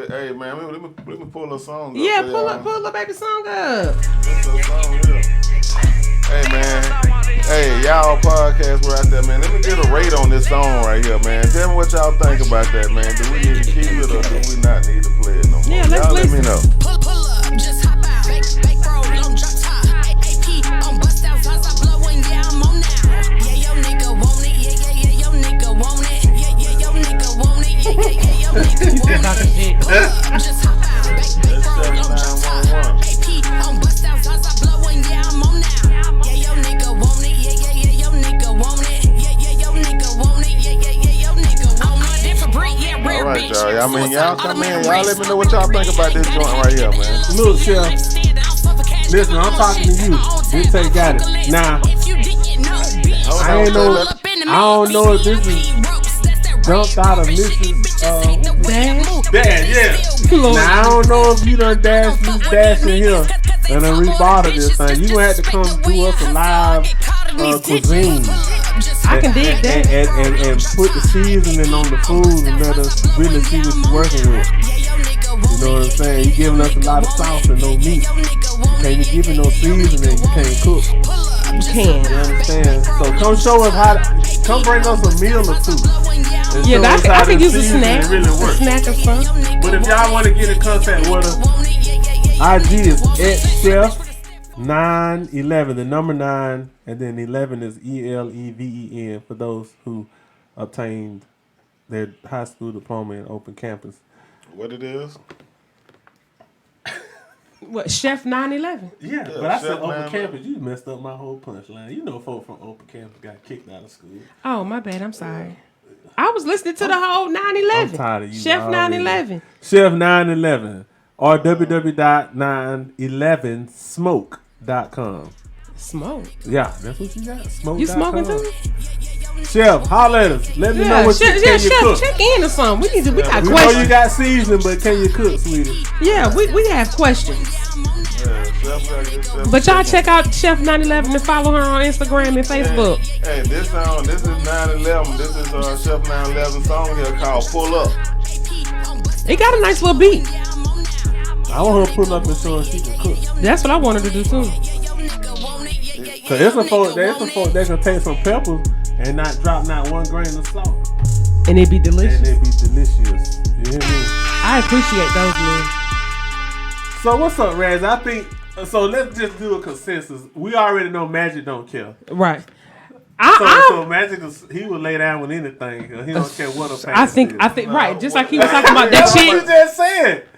Hey man, let me pull her song up. Yeah, pull her baby song up. Hey man, hey y'all podcast we're out there, man. Let me get a rate on this song right here, man. Tell me what y'all think about that, man. Do we need to keep it or do we not need to play it no more? Yeah, y'all let me know. Pull up, just hop out. Bake roll, long drop top. AP on bust out, Zaza blowing, yeah, I'm on now. Yeah, yo nigga want it. Yeah, yo nigga want it. Yeah, yo nigga want it. Yeah, yo nigga want it. Pull up, just hop out. Bake roll, long drop top. AP on bust out, Zaza blowing, yeah, I'm on now. Yeah, yo nigga want it. Yeah, yo nigga want it. Yeah, yo nigga want it. Yeah, yo nigga want it. Different breed, yeah, rare All right, bitch. y'all. I mean, y'all come in. Y'all let me know what y'all think about this joint right here, man. Look, Chef. Listen, I'm talking to you. This take got it. Now, I don't know if this is dumped out of Mrs. Dad, yeah. Now, I don't know if you done dashed Miss Dash in here and then rebottled this thing. You gonna have to come do us a live cuisine. I can dig that. And put the seasoning on the food and let us really see what you're working with. You know what I'm saying? You're giving us a lot of sauce and no meat. You can't be giving no seasoning. You can't cook. You can. You understand? So come show us come bring us a meal or two. Yeah, I can use a snack. Really works. A snack or something. But if y'all want to get in contact with us, IG is @chef911, the number 9, and then 11 is ELEVEN for those who obtained their high school diploma in open campus. What it is? What, Chef 911? Yeah, but I said open campus. You messed up my whole punchline. You know, folk from open campus got kicked out of school. Oh, my bad. I'm sorry. I was listening to the whole 911. I'm tired of you. Chef 911. Chef 911 or www.911smoke.com. Smoke? Yeah, that's what you got. Smoke. You smoking too? Chef, holler at us. Let me know what you can Chef, cook. check in or something. We got we questions. know you got seasoning, but can you cook, sweetie? Yeah, we have questions. But y'all check out Chef 911 and follow her on Instagram and Facebook. Hey, this is 911. This is Chef 911 song here called Pull Up. It got a nice little beat. I want her to pull up and show her she can cook. That's what I wanted to do too. Cause there's some folk that can take some peppers and not drop not 1 grain of salt. And it be delicious. And it be delicious. You hear me? I appreciate those, man. So what's up, Raz? I think so. Let's just do a consensus. We already know Magic don't care. Right. So Magic he would lay down with anything. He don't care what a pants I think right. Just like he was talking about that chick. chick. What you just said.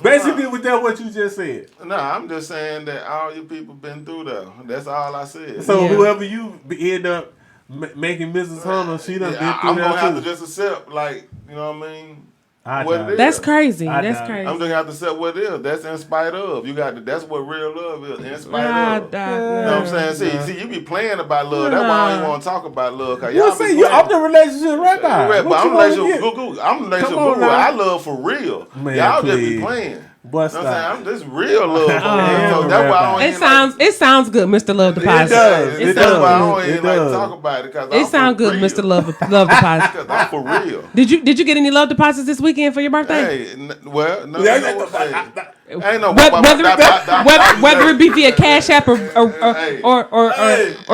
Basically, with that, what you just said. No, I'm just saying that all you people been through that. That's all I said. So whoever you end up making Mrs. Hunter, she done been through I'm that gonna have too. to just accept, like, you know what I mean? what it is. That's crazy. I That's doubt it. crazy. I'm just gonna have to accept what it is. That's in spite of. You got to. That's what real love is. In spite of. You know what I'm saying? See, you be playing about love. That's why I don't even want to talk about love. Cause y'all be playing. I'm the relationship right now. But I'm the relationship guru. I love for real. Man, y'all just please. be playing. Bust You know what out. I'm saying? This real love. So that's why I don't even It sounds good, Mr. Love Deposit. It does. That's why I don't It even like to does. talk about it. Cause It sounds good, Mr. Love Deposit. Because I'm for real. Did you get any love deposits this weekend for your birthday? Hey, well, no. Yeah, Ain't no Whether it be via Cash App or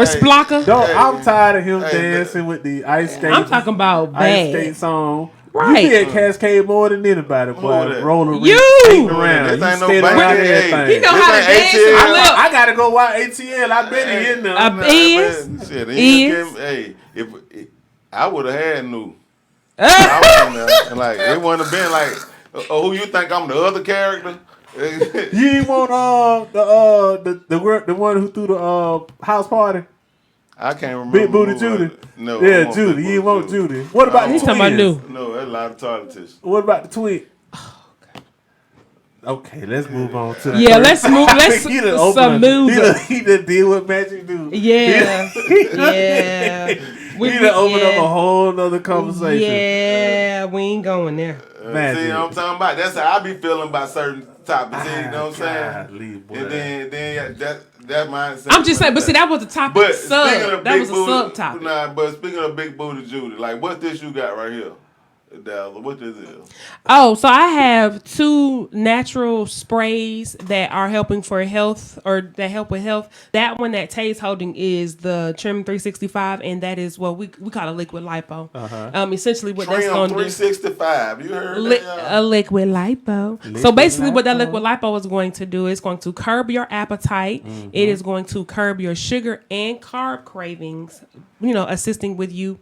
Splocka. I'm tired of him dancing with the ice skate. I'm talking about ice skate bad. song. Right. You be at Cascade more than anybody, boy. Rolling You! around. This ain't no stay around band. everything. He know how to dance and ATL. flip. I gotta go watch ATL. I bet he in there. Shit, Is. hey, if I would have had new. I was in there, and like it wouldn't have been like, who you think I'm the other character? You ain't want the one who threw the house party? I can't remember. Big Booty Judy. No. Yeah, Judy. You ain't want Judy. What about the He's talking about twins? new. No, that's a lot of toilet tissue. What about the twin? Okay, let's move on to Yeah, let's move. Let's He done opened move. He done deal with Magic Dude. Yeah, yeah. He done opened up a whole nother conversation. Yeah, we ain't going there. Magic. See what I'm talking about? That's how I be feeling about certain topics. See, you know what I'm saying? Boy. And then that mindset. I'm just saying, but see, that was the topic. But Sub. speaking of That big was a booty, subtopic. Nah, but speaking of big booty Judy, like what's this you got right here? Dallas, what this is? Oh, so I have 2 natural sprays that are helping for health, or that help with health. That one that Tay's holding is the Trim 365, and that is what we call a liquid lipo. Essentially, what that's Trim going to do. 365. You heard that? A liquid lipo. So basically, what that liquid lipo is going to do is going to curb your appetite. It is going to curb your sugar and carb cravings. Assisting with you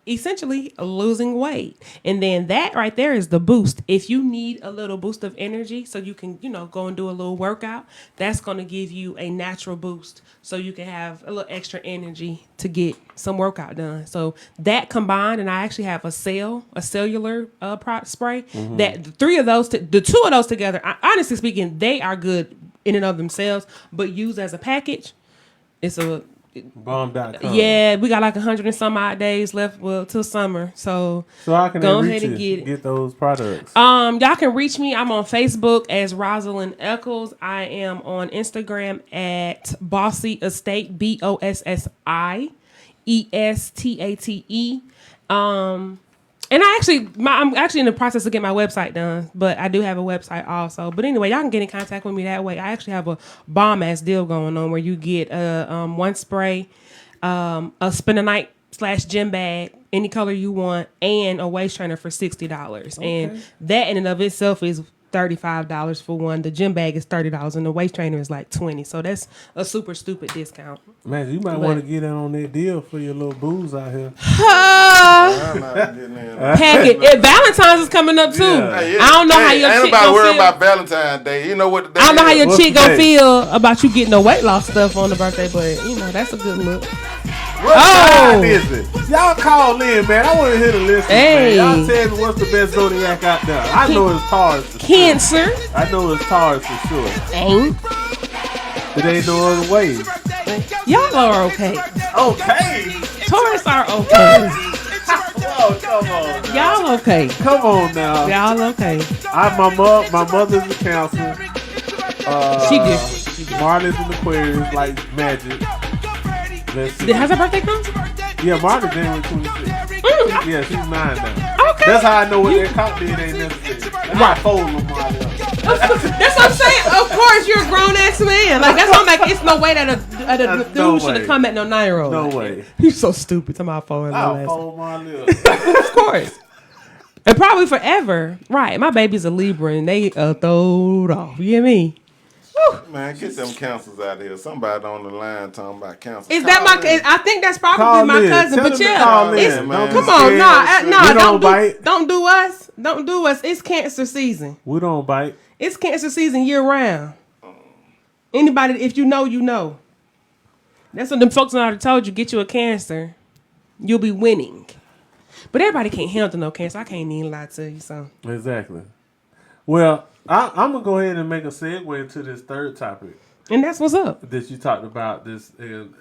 essentially losing weight. And then that right there is the boost. If you need a little boost of energy so you can, go and do a little workout, that's going to give you a natural boost so you can have a little extra energy to get some workout done. So that combined, and I actually have a cellular spray that the 2 of those together, honestly speaking, they are good in and of themselves, but used as a package, it's a Bomb.com. Yeah, we got like 100 and some odd days left till summer. So I can go reach ahead and you, get it. Get those products. Y'all can reach me. I'm on Facebook as Rosalind Eccles. I am on Instagram at Bossy Estate, BOSSIESTATE. And I'm actually in the process of getting my website done, but I do have a website also. But anyway, y'all can get in contact with me that way. I actually have a bomb ass deal going on where you get one spray, a spend a night / gym bag, any color you want, and a waist trainer for $60. Okay. And that in and of itself is $35 for one. The gym bag is $30 and the waist trainer is like $20. So that's a super stupid discount. Man, you might want to get in on that deal for your little booze out here. Pack it. Valentine's is coming up too. Yeah. I don't know how your ain't chick nobody gonna worried feel. about Valentine's Day. You know what the day I don't know how is. your chick gonna feel about you getting the weight loss stuff on the birthday, but that's a good look. What time is it? Y'all call in, man. I want to hear the list. Hey. Man. Y'all tell me what's the best zodiac out there. I know it's Taurus. For Cancer. Sure. I know it's Taurus for sure. Ain't. It ain't no other way. Y'all are okay. Okay. Taurus are okay. Oh, come on. Now. Y'all okay. Come on now. Y'all okay. My mother's a Cancer. She did. Marley's an Aquarius, like magic. Has her birthday come? Yeah, Marley's January 26th. Yeah, she's 9 now. Okay. That's how I know what that cop did ain't necessary. I fold with Marley. That's what I'm saying. Of course, you're a grown ass man. Like that's what I'm like. It's no way that a dude should have come at no 9-year-old. No way. You're so stupid. To my phone. I'll fold Marley up. Of course. And probably forever. Right. My baby's a Libra and they throwed off. You hear me? Man, get them cancers out of here. Somebody on the line talking about cancer. Is that my? I think that's probably Call my in. cousin. Tell But them to yeah, call it's, in, man. come on, Don't do us. Don't do us. It's cancer season. We don't bite. It's cancer season year round. Anybody, if you know, you know. That's what them folks already told you. Get you a cancer, you'll be winning. But everybody can't handle no cancer. I can't even lie to you. So Exactly. Well, I'm gonna go ahead and make a segue into this third topic. And that's what's up. That you talked about, this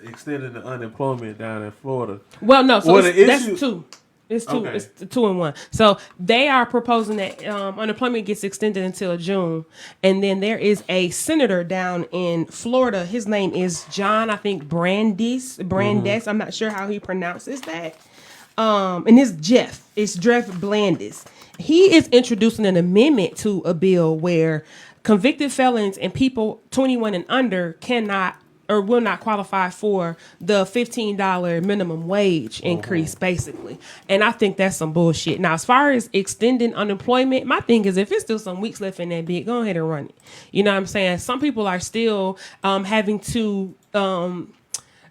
extending the unemployment down in Florida. Well, no, so well, that's two. It's two. Okay. It's 2 and 1. So they are proposing that unemployment gets extended until June, and then there is a senator down in Florida. His name is John, I think Brandes. I'm not sure how he pronounces that. And it's Jeff. It's Jeff Blandis. He is introducing an amendment to a bill where convicted felons and people 21 and under cannot or will not qualify for the $15 minimum wage increase, basically. And I think that's some bullshit. Now, as far as extending unemployment, my thing is if it's still some weeks left in that bid, go ahead and run it. You know what I'm saying? Some people are still having to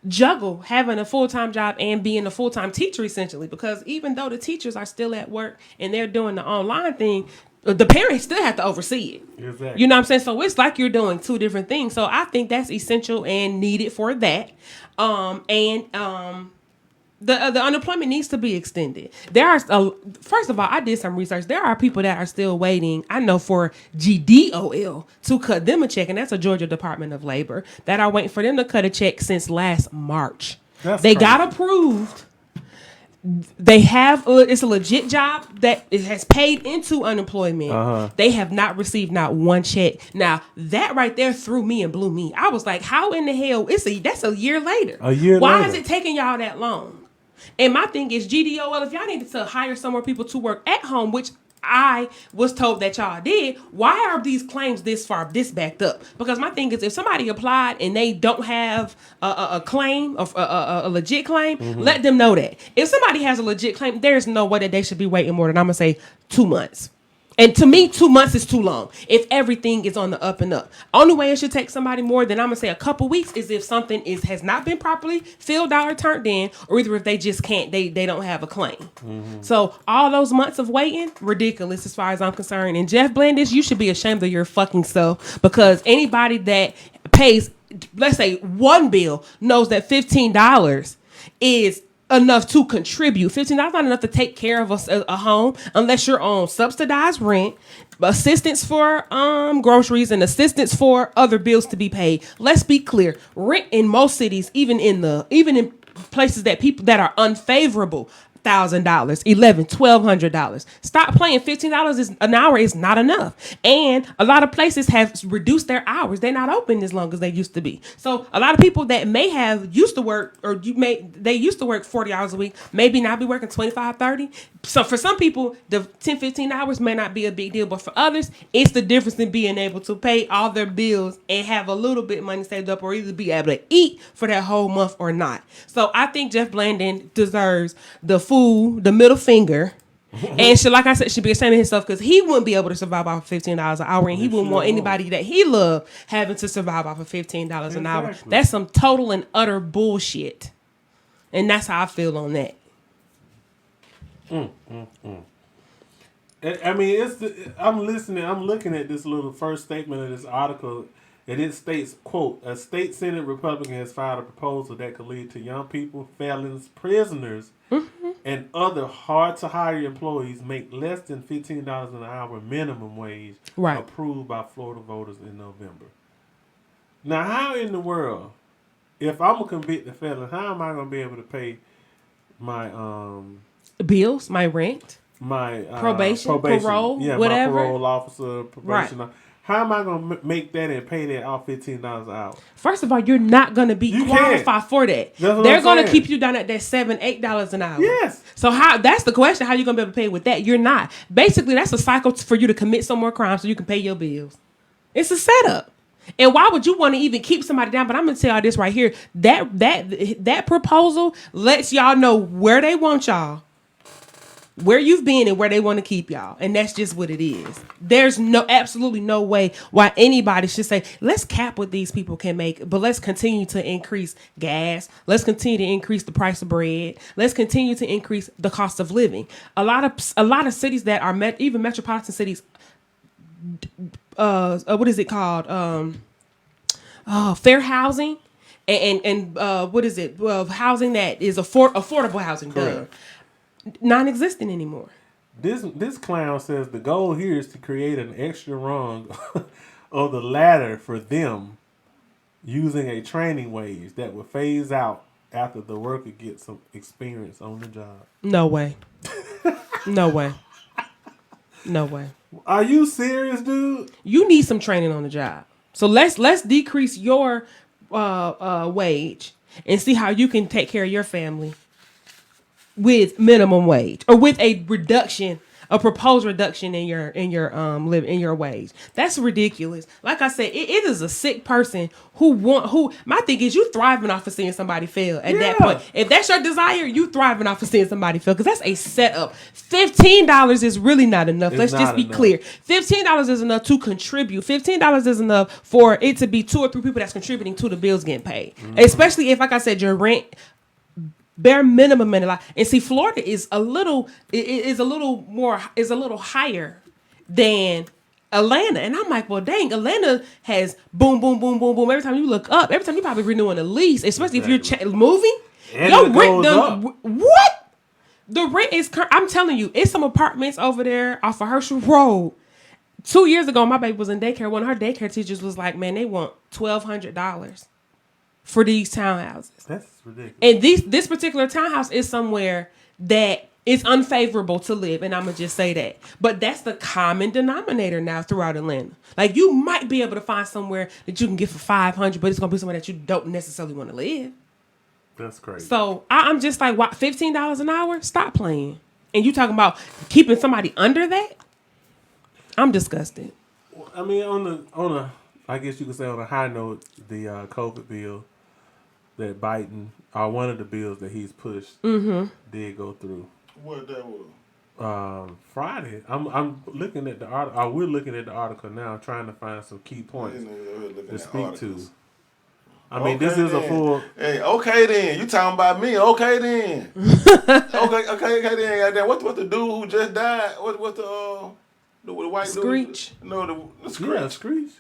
juggle having a full-time job and being a full-time teacher, essentially, because even though the teachers are still at work and they're doing the online thing, the parents still have to oversee it. Exactly. You know what I'm saying? So it's like you're doing two different things. So I think that's essential and needed for that. The unemployment needs to be extended. First of all, I did some research. There are people that are still waiting, I know, for GDOL to cut them a check, and that's a Georgia Department of Labor, that are waiting for them to cut a check since last March. They got approved. They have it's a legit job that it has paid into unemployment. They have not received not one check. Now that right there threw me and blew me. I was like, how in the hell that's a year later? Why is it taking y'all that long? And my thing is GDOL, if y'all needed to hire some more people to work at home, which I was told that y'all did, why are these claims this backed up? Because my thing is, if somebody applied and they don't have a claim, a legit claim, let them know that. If somebody has a legit claim, there's no way that they should be waiting more than, I'm going to say, 2 months. And to me, 2 months is too long if everything is on the up and up. Only way it should take somebody more than, I'm going to say, a couple weeks is if something has not been properly filled out or turned in, or either if they just can't, they don't have a claim. So all those months of waiting, ridiculous as far as I'm concerned. And Jeff Blandis, you should be ashamed of your fucking self, because anybody that pays, let's say, one bill knows that $15 is enough to contribute. $15 not enough to take care of a home unless you're on subsidized rent, assistance for groceries, and assistance for other bills to be paid. Let's be clear. Rent in most cities, even in places that people that are unfavorable, $1,000, $1,100, $1,200. Stop playing. $15 an hour is not enough. And a lot of places have reduced their hours. They're not open as long as they used to be. So a lot of people that may have used to work, they used to work 40 hours a week, maybe now be working 25, 30. So for some people, the 10, 15 hours may not be a big deal, but for others, it's the difference in being able to pay all their bills and have a little bit of money saved up, or either be able to eat for that whole month or not. So I think Jeff Blandin deserves the the middle finger, and should, like I said, should be ashamed of himself, because he wouldn't be able to survive off of $15 an hour, and he wouldn't want anybody that he loved having to survive off of $15 an hour. That's some total and utter bullshit, and that's how I feel on that. I mean, I'm looking at this little first statement of this article, and it states, quote, a state Senate Republican has filed a proposal that could lead to young people, felons, prisoners, and other hard-to-hire employees make less than $15 an hour minimum wage, approved by Florida voters in November. Now, how in the world, if I'm a convicted felon, how am I going to be able to pay my bills, my rent, my probation, parole, whatever, my parole officer, probation? Right. How am I going to make that and pay that off $15 an hour? First of all, you're not going to be qualified for that. They're going to keep you down at that $7, $8 an hour. Yes. So that's the question. How are you going to be able to pay with that? You're not. Basically, that's a cycle for you to commit some more crimes so you can pay your bills. It's a setup. And why would you want to even keep somebody down? But I'm going to tell y'all this right here. That proposal lets y'all know where they want y'all, where you've been, and where they want to keep y'all. And that's just what it is. There's absolutely no way why anybody should say, let's cap what these people can make, but let's continue to increase gas. Let's continue to increase the price of bread. Let's continue to increase the cost of living. A lot of cities that are even metropolitan cities, what is it called? Fair housing and what is it? Well, housing that is affordable housing. Correct. non-existent anymore. This clown says the goal here is to create an extra rung of the ladder for them using a training wage that will phase out after the worker gets some experience on the job. No way. No way. No way. Are you serious, dude? You need some training on the job. So let's decrease your wage and see how you can take care of your family with minimum wage or with a reduction, a proposed reduction in your wage. That's ridiculous. Like I said, it is a sick person who my thing is you thriving off of seeing somebody fail at that point. If that's your desire, you thriving off of seeing somebody fail because that's a setup. $15 is really not enough. Let's just be clear. $15 is enough to contribute. $15 is enough for it to be 2 or 3 people that's contributing to the bills getting paid. Especially if, like I said, your rent bare minimum in a lot. And see, Florida is a little higher than Atlanta. And I'm like, well, dang, Atlanta has boom, boom, boom, boom, boom. Every time you look up, every time you probably renewing a lease, especially if you're moving, and your rent done. What? The rent is, I'm telling you, it's some apartments over there off of Herschel Road. 2 years ago, my baby was in daycare. One of her daycare teachers was like, man, they want $1,200 for these townhouses. That's ridiculous. And this particular townhouse is somewhere that is unfavorable to live, and I'm gonna just say that. But that's the common denominator now throughout Atlanta. Like you might be able to find somewhere that you can get for $500, but it's gonna be somewhere that you don't necessarily want to live. That's crazy. So I'm just like, what? $15 an hour? Stop playing. And you talking about keeping somebody under that? I'm disgusted. I mean, on a, I guess you could say on a high note, the COVID bill that Biden, one of the bills that he's pushed, did go through. What that was? Friday. I'm looking at the article. We're looking at the article now, trying to find some key points to speak to. I mean, okay, this is a full. Hey, okay then. You talking about me? Okay then. okay then. What the dude who just died? What the white Screech? Dude? No, the Screech. Yeah, Screech.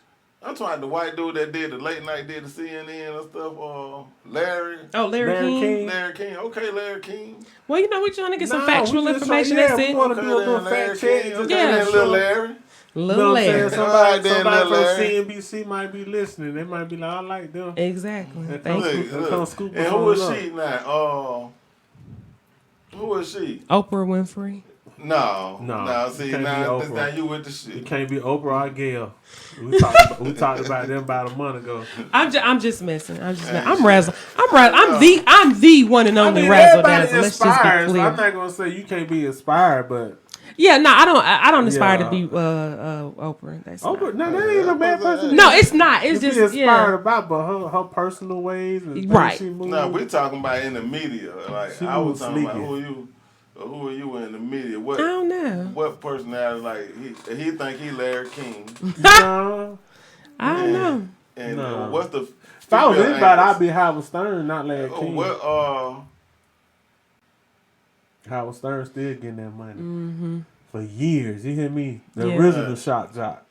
I'm talking about the white dude that did the late night, did the CNN and stuff. Larry. Oh, Larry King. Larry King. Okay, Larry King. Well, you know, we're trying to get some factual information. That's it. We want to do a little fact check. Yeah, little Larry. Little Larry. Somebody from CNBC might be listening. They might be like, I like them. Exactly. Thank you. Look. And who is she now? Who is she? Oprah Winfrey. No. See, now you with the shit. You can't be Oprah or Gail. We talked about them about a month ago. I'm just messing. I'm razzle. I'm the one and only razzle dazzle. Let's just be clear. So I'm not gonna say you can't be inspired, but yeah, no, I don't aspire to be Oprah. That's Oprah. No, that ain't a bad person. No, it's not. It's just inspired about, but her personal ways and right. She moves. No, we're talking about in the media. Like I was talking about who are you in the media? What, I don't know. What personality? Like he think he Larry King? No, I don't know. And what's the? If I was anybody, I'd be Howard Stern, not Larry King. Howard Stern still getting that money for years. You hear me? The original shock jock.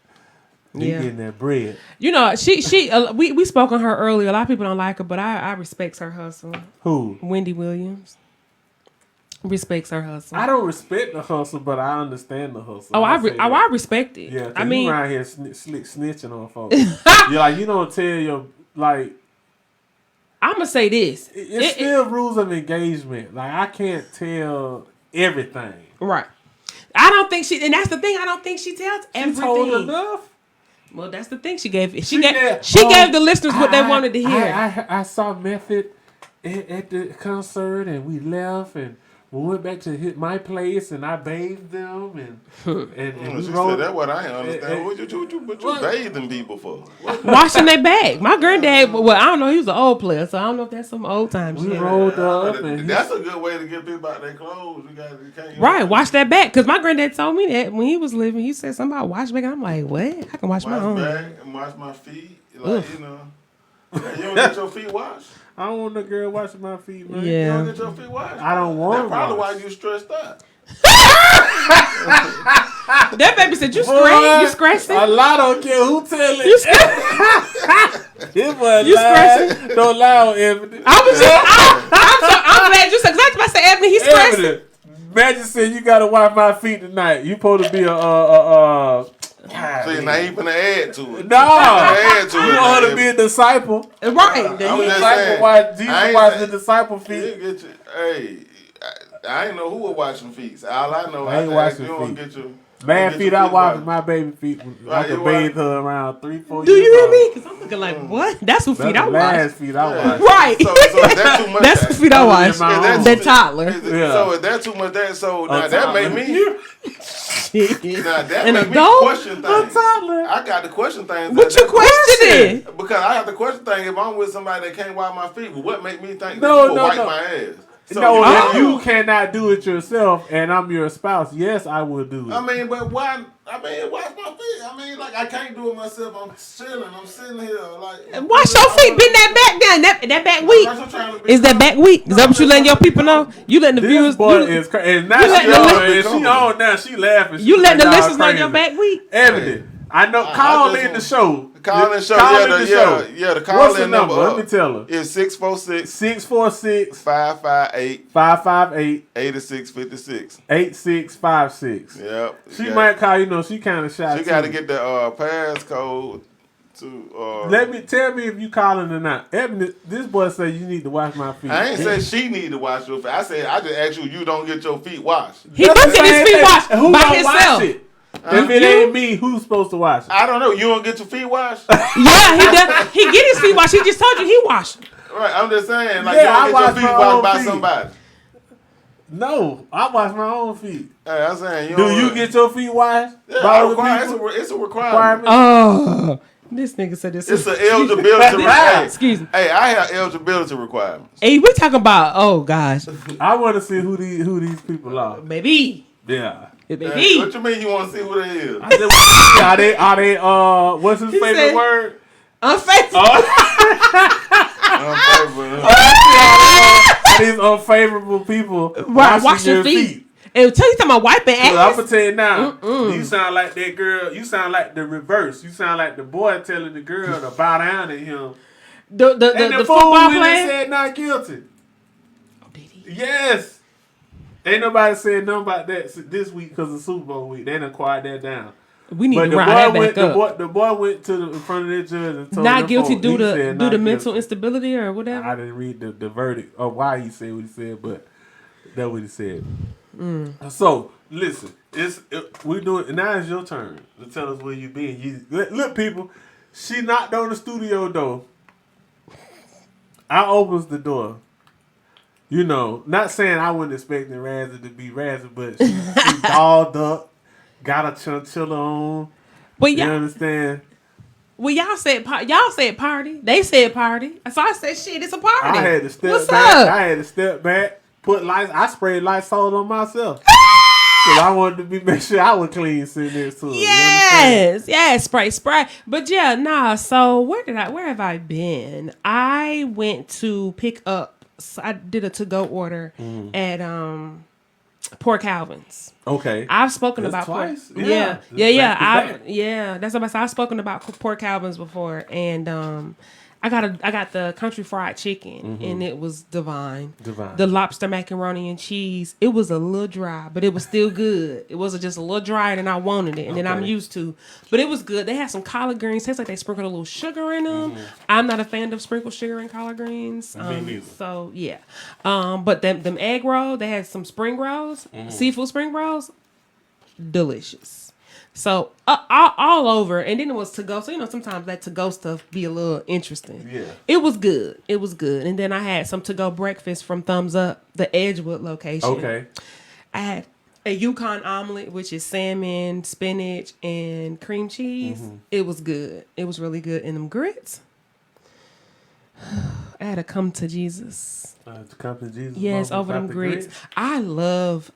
He getting that bread. You know, she we spoke on her earlier. A lot of people don't like her, but I respect her hustle. Who? Wendy Williams. Respects her hustle. I don't respect the hustle, but I understand the hustle. I respect it. Yeah, I mean, you around here slick snitching on folks. You're like, you don't tell your like. I'm gonna say this. It's still rules of engagement. Like I can't tell everything. Right. I don't think she, and that's the thing. I don't think she tells everything. She told enough. Well, that's the thing. She gave the listeners what they wanted to hear. I saw Method at the concert, and we left, and we went back to my place, and I bathed them, and we she rolled. said that's what I understand. What you bathing people for? Washing their bag. My granddad, well, I don't know, he was an old player, so I don't know if that's some old time shit. We rolled up, and that's a good way to get people out their clothes. Right, wash that back. Because my granddad told me that when he was living, he said something about wash back. I'm like, what? I can wash my own. Back and wash my feet. Like, you know. You don't get your feet washed? I don't want the girl washing my feet, man. Yeah. You don't get your feet washed? I don't want to. That's probably why you stressed out. That baby said, you scratched it? A lot don't care who tell it. You scratched It was you scratched it? Don't lie on evidence. I'm glad you said, because I was about to say, Ebony, he scratched it. Magic said you gotta wipe my feet tonight. You supposed to be a See, now you finna add to it. No, add to you it. want her to be a disciple. Right. I'm just Disciple saying. watch Jesus watch the disciple feet. Hey, I ain't know who was washing feet. All I know, I ain't I washing you don't feet. get your Man get feet, your I wash washed. my baby feet. I Right, can you bathe wash- her around 3-4 Do years you hear old. me? Because I'm looking like, what? That's what feet That's I the wash. last feet I wash. Right. So is that too much? That's the feet I Other wash. than my own. That toddler. So is that too much? So now that made me. Now that An made me adult? question things. toddler. I got to question things. What you questioning? Because I have to question things if I'm with somebody that can't wipe my feet. But what make me think No, that you will no, wipe no. my ass? So No, if you- you cannot do it yourself and I'm your spouse, yes, I will do it. I mean, but why? I mean, wash my feet. I mean, like I can't do it myself. I'm chilling. I'm sitting here like. Wash your feet. Bend that back down. That back weak. I'm trying to be Is that back weak? Is that what you letting your people know? You letting the This viewers boy you, is crazy. And now you let she the on, li- and she on now. She laughing. you She letting the like, y'all listeners know crazy. your back weak? Evident. I know. I Call just in the want- show. Call in show. Call Yeah, in the the show. yeah. The call What's the in number? number. Let me tell her. It's 646 646 558 558 8656. 8656. Yep. She might call. You know, she kind of shy. She got to get the passcode to. Tell me if you calling or not. Ebony, this boy said you need to wash my feet. I ain't say she need to wash your feet. I said I just asked you. You don't get your feet washed. He do get his feet washed Who by gonna himself. wash it? If it ain't me, who's supposed to wash it? I don't know. You don't get your feet washed. Yeah, he does. He get his feet washed. He just told you he washed. Right. I'm just saying. Like Yeah, I you don't wash get your feet my washed own by feet. somebody. No, I wash my own feet. Hey, I'm saying. Do you get your feet washed? Yeah, by I other require, people? it's a requirement. Oh, this nigga said this. It's an eligibility. Hey, Excuse me. Hey, I have eligibility requirements. Hey, we talking about? Oh gosh, I want to see who these people are. baby, Yeah. baby. What you mean you want to see who they is? I said, are they what's his favorite said- word? Unfaithful. Are these unfavorable people Right, wash your feet. And tell you talking about wiping I'm ass. gonna tell you now. You sound like that girl. You sound like the reverse. You sound like the boy telling the girl to bow down to him. The And the fool football really player. said not guilty. Oh, did he? Yes. Ain't nobody said nothing about that this week because of Super Bowl week. They done quiet that down. We need But to the round boy that went. back up. The boy went to the in front of the judge and told Not them guilty folks, due he to said due not to mental guilty. instability or whatever. I didn't read the verdict or why he said what he said, but that's what he said. So listen, we doing now. It's your turn to tell us where you been. Look, people, she knocked on the studio door. I opens the door. You know, not saying I wasn't expecting Razzie to be Razzie, but she dolled up, got a chinchilla on. Well, You y'all, understand? y'all said party. They said party. So I said, shit, it's a party. I had to step What's back. up? I had to step back. Put lights. I sprayed Lysol on myself because I wanted to make sure I was clean sitting there too. Yes, spray. But yeah, nah. So where have I been? I went to pick up. So I did a to-go order at Port Calvin's. Okay. I've spoken That's about twice? Port, Yeah. yeah. Back to back. That's what I said. I've spoken about Port Calvin's before, and I got the country fried chicken, and it was divine. The lobster macaroni and cheese, it was a little dry, but it was still good. It wasn't just a little drier than I wanted it, and then I'm used to. But it was good. They had some collard greens. Tastes like they sprinkled a little sugar in them. I'm not a fan of sprinkled sugar in collard greens. Me neither. So yeah. But them egg rolls, they had some spring rolls, seafood spring rolls, delicious. So all over, and then it was to go. So sometimes that to go stuff be a little interesting. Yeah, it was good. And then I had some to go breakfast from Thumbs Up, the Edgewood location. Okay. I had a Yukon omelet, which is salmon, spinach, and cream cheese. It was good. It was really good. And them grits, I had to come to Jesus. To come to Jesus. Yes, over them the grits. I love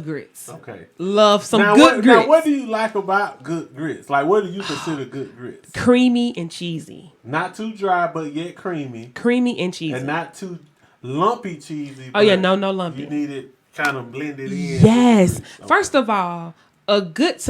grits. Okay. Love some Now, good grits. Now, what do you like about good grits? Like, what do you consider good grits? Creamy and cheesy. Not too dry, but yet creamy. Creamy and cheesy. And not too lumpy cheesy. Oh yeah, no lumpy. You need it kind of blended in. Yes. Okay. First of all, a good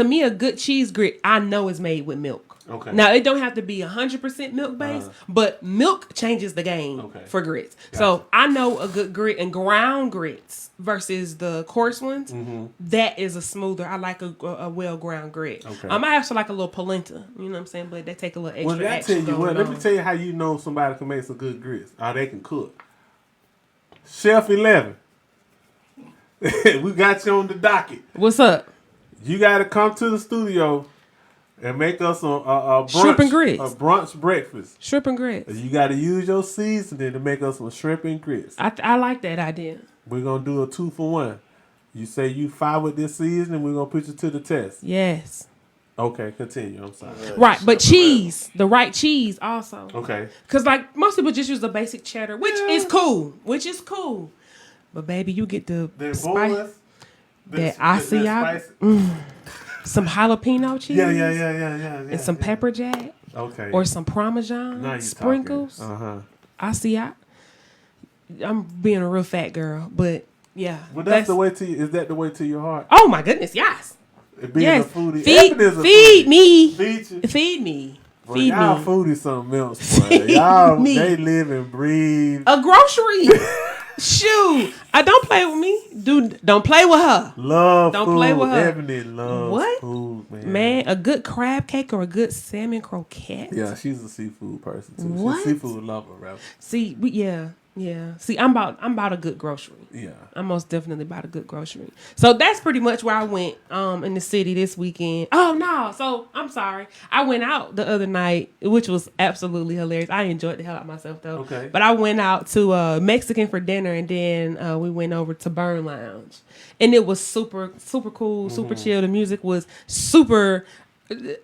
cheese grit I know is made with milk. Okay. Now it don't have to be 100% milk based, but milk changes the game for grits. Gotcha. So I know a good grit and ground grits versus the coarse ones. Mm-hmm. That is a smoother. I like a well ground grit. Okay. I also like a little polenta. You know what I'm saying? But they take a little extra action. Let me tell you how you know somebody can make some good grits. Or they can cook. Chef 11. We got you on the docket. What's up? You got to come to the studio and make us a brunch. Shrimp and grits. A brunch breakfast. Shrimp and grits. You got to use your seasoning to make us some shrimp and grits. I like that idea. We're going to do a 2-for-1. You say you fine with this seasoning, we're going to put you to the test. Yes. Okay, continue. I'm sorry. Right, but cheese. The right cheese also. Okay. Because, like, most people just use the basic cheddar, which is cool. But, baby, you get the spice. That Asiago. Some jalapeno cheese. Yeah. And some pepper jack. Okay. Or some Parmesan sprinkles. Asiago. I'm being a real fat girl, but yeah. Well, that's the way to you. Is that the way to your heart? Oh my goodness, yes. Being a foodie. Feed me. Feed you. Feed me. Well, y'all foodie something else, boy. Y'all, they live and breathe. A grocery. Shoot. Don't play with me. Dude, don't play with her. Don't play with her. Ebony loves food, man. Man, a good crab cake or a good salmon croquette. Yeah, she's a seafood person, too. What? She's a seafood lover, right? See, yeah. See, I'm about a good grocery. Yeah. I'm most definitely about a good grocery. So that's pretty much where I went in the city this weekend. Oh no, so I'm sorry. I went out the other night, which was absolutely hilarious. I enjoyed the hell out of myself though. Okay. But I went out to Mexican for dinner and then we went over to Burn Lounge. And it was super, super cool, super chill. The music was super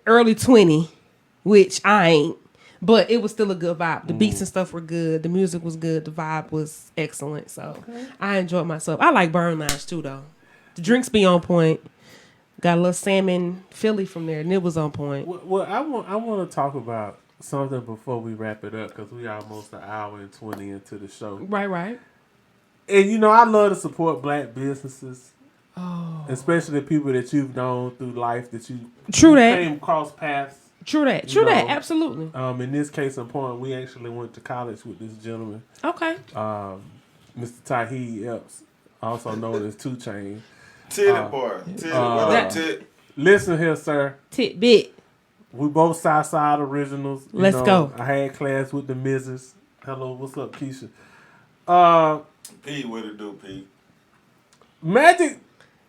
early 20, which I ain't. But it was still a good vibe. The beats and stuff were good. The music was good. The vibe was excellent. So I enjoyed myself. I like Burn Lounge too, though. The drinks be on point. Got a little salmon Philly from there, and it was on point. Well, I want to talk about something before we wrap it up because we almost an hour and 20 into the show. Right. And I love to support black businesses. Oh. Especially the people that you've known through life that you came across paths. True that, absolutely. In this case in point, we actually went to college with this gentleman. Okay. Mr. Tahid Epps, also known as 2 Chainz. Titty boy. What up, Tit? Listen here, sir. Tidbit. We both Southside originals. Let's go. I had class with the Mrs. Hello, what's up, Keisha? Pete, what it do, Pete? Magic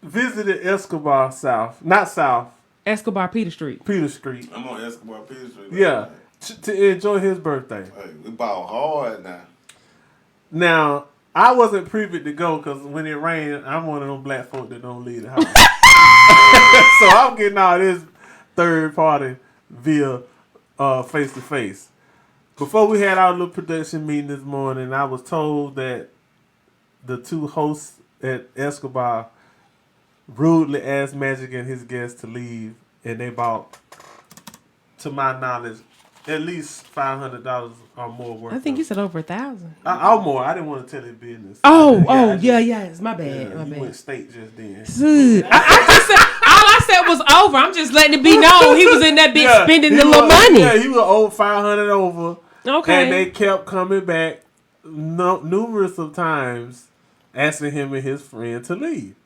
visited Escobar South. Escobar Peter Street. I'm on Escobar Peter Street. Yeah, to enjoy his birthday. Hey, we ball hard now. Now, I wasn't privy to go because when it rained, I'm one of them black folk that don't leave the house. So I'm getting all this third party via face to face. Before we had our little production meeting this morning, I was told that the 2 hosts at Escobar rudely asked Magic and his guests to leave, and they bought, to my knowledge, at least $500 or more worth. I think you said over 1,000. Or more. I didn't want to tell his business. Yes. My bad. You went state just then. I just said, all I said was over. I'm just letting it be known he was in that bitch spending the little money. Yeah, he was owed $500 over. Okay. And they kept coming back numerous of times, asking him and his friend to leave.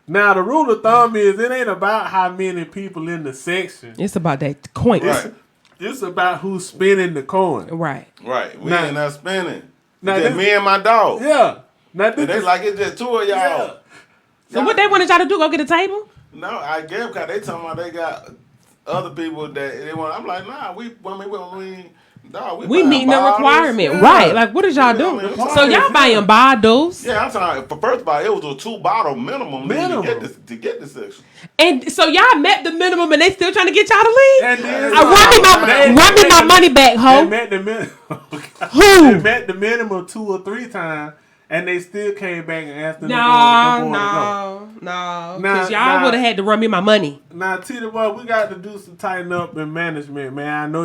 Now, the rule of thumb is it ain't about how many people in the section. It's about that coin. Right. It's about who's spinning the coin. Right. We ain't not spinning. Now just me and my dog. Yeah. Now and they like it's just 2 of y'all. Yeah. So what they wanted y'all to do? Go get a table? No, I guess because they talking about they got other people that they want. I'm like, nah, we meeting the requirement. Yeah. Right. Like, what is y'all doing? So y'all buying bottles. Yeah, I'm talking. For first of all, it was a 2-bottle minimum. To get this section. And so y'all met the minimum, and they still trying to get y'all to leave. And then, run me my money back, ho. They met the minimum. Who? They met the minimum 2 or 3 times, and they still came back and asked them to go. No. Because y'all would have had to run me my money. Now, Tita boy, we got to do some tighten up in management, man. I know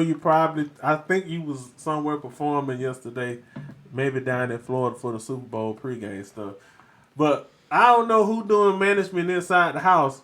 I think you was somewhere performing yesterday, maybe down in Florida for the Super Bowl pregame stuff. But I don't know who doing management inside the house.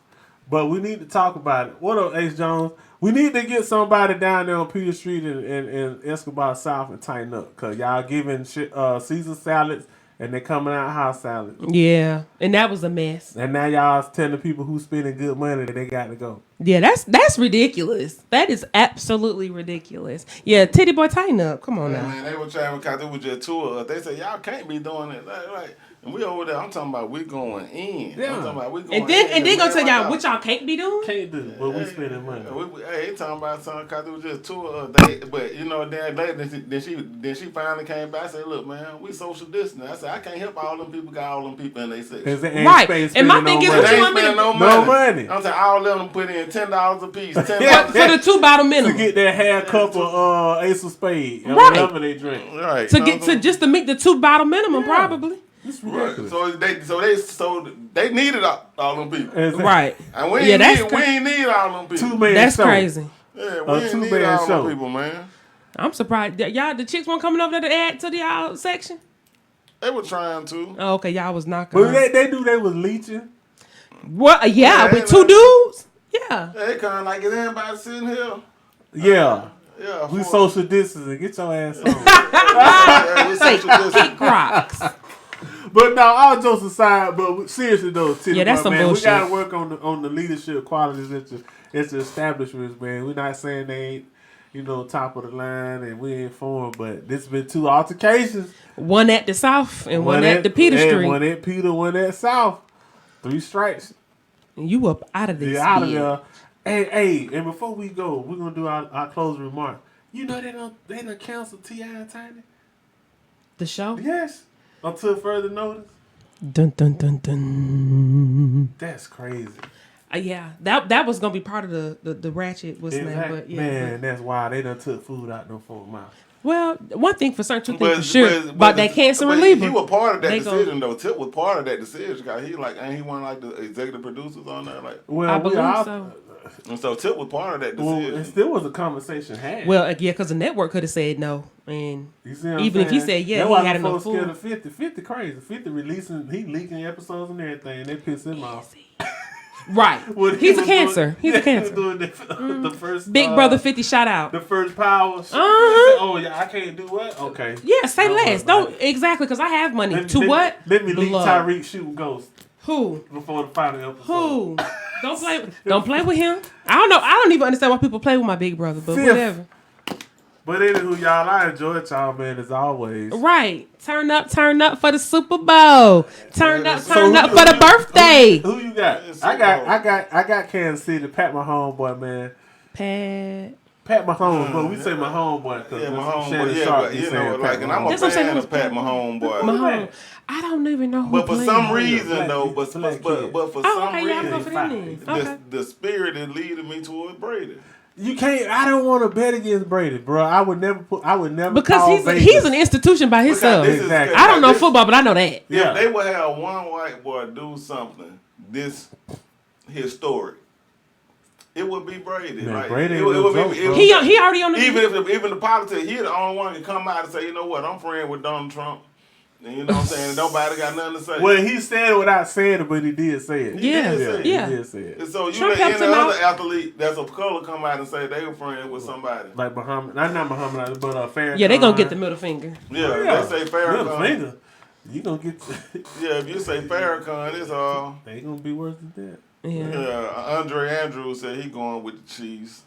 But we need to talk about it. What up, Ace Jones? We need to get somebody down there on Peter Street and Escobar South and tighten up. Because y'all giving Caesar salads and they coming out house salads. Yeah, and that was a mess. And now y'all telling people who's spending good money that they got to go. Yeah, that's ridiculous. That is absolutely ridiculous. Yeah, Titty Boy, tighten up. Come on now. Man, they were trying because it was just two of us. They said, y'all can't be doing it. Like, and we over there, I'm talking about we going in. Yeah. I'm talking about we going And then in. gonna tell y'all what y'all can't be doing. Can't do, but we spending money. They talking about something because it was just two of us. But you know, then she finally came back and said, "Look, man, we social distancing." I said, "I can't help all them people. Got all them people in their section." Right. And my thing is, what you want me to no money. I'm saying all of them put in $10 a piece. $10 for the 2 bottle minimum to get that half cup of Ace of Spades, right? Whatever they drink, right? Just to meet the 2 bottle minimum, probably. Right. So they needed all them people. Right. And we ain't need all them people. 2-man That's show. crazy. Yeah, we ain't need all them people, man. I'm surprised. Y'all, the chicks weren't coming over there to add to the y'all section? They were trying to. Oh, okay, y'all was knocking. But they knew they was leeching. What? Yeah, with 2 dudes? Yeah. They kind of like, is anybody sitting here? Yeah. Yeah. We social distancing. Get your ass on. We social distancing. Kick rocks. But no, all jokes aside, but seriously though, yeah, that's some man, bullshit. we gotta work on the leadership qualities at the establishments, man. We're not saying they ain't, top of the line and we ain't for them, but this has been 2 altercations. One at the South and one at the Peter Street. One at Peter, one at South. 3 strikes. And you up out of this. Yeah, out of there. Hey, and before we go, we're gonna do our closing remarks. You know they done canceled T.I. and Tiny? The show? Yes. Until further notice. Dun dun dun dun. That's crazy. Yeah, that was gonna be part of the ratchet But yeah, that's why they done took food out them folk mouth. Well, one thing for certain, 2 things for sure about that cancer reliever. He was part of that decision though. Tip was part of that decision. Cause he one like the executive producers on there. Like, well, I believe so. And so Tip was part of that decision. Well, it still was a conversation had. Well, yeah, because the network could have said no, and even if he said yeah, he had enough food. Scared of 50. 50 crazy. 50 he leaking episodes and everything. And they piss him off. Right. He's a cancer. He's a cancer. Doing the first Big Brother 50 shout out. The first power. Oh yeah, I can't do what? Okay. Yeah, say less. Don't exactly because I have money. Let me leave Tyreek shooting Ghost. Who? Before the final episode. Who? Don't play with him. I don't know. I don't even understand why people play with my big brother, but whatever. But anywho, y'all, I enjoyed y'all, man, as always. Right. Turn up for the Super Bowl. Turn up for the birthday. Who you got? I got Kansas City. Pat my homeboy, man. Pat Mahomes, but we say my homeboy. Yeah, my homeboy. Yeah, but you know, like, and I'm a fan of Pat Mahomes, boy. Mahomes. I don't even know who. But for some reason, though, but for some reason, the spirit is leading me towards Brady. You can't. I don't want to bet against Brady, bro. I would never because he's an institution by himself. Exactly. I don't know football, but I know that. Yeah, if they would have one white boy do something this historic, it would be Brady. Man, like, Brady he already on the even the politics. He the only one can come out and say, you know what, I'm friends with Donald Trump. And you know what I'm saying? Nobody got nothing to say. Well, he said it without saying it, but he did say it. He did say it. And so you let any other athlete that's of color come out and say they were friends with somebody. Like Muhammad, not Muhammad, but Farrakhan. Yeah, they gonna get the middle finger. Yeah, they say Farrakhan. Middle finger. You gonna get. Yeah, if you say Farrakhan, it's all. They gonna be worse than that. Yeah. Andre Andrews said he going with the Chiefs.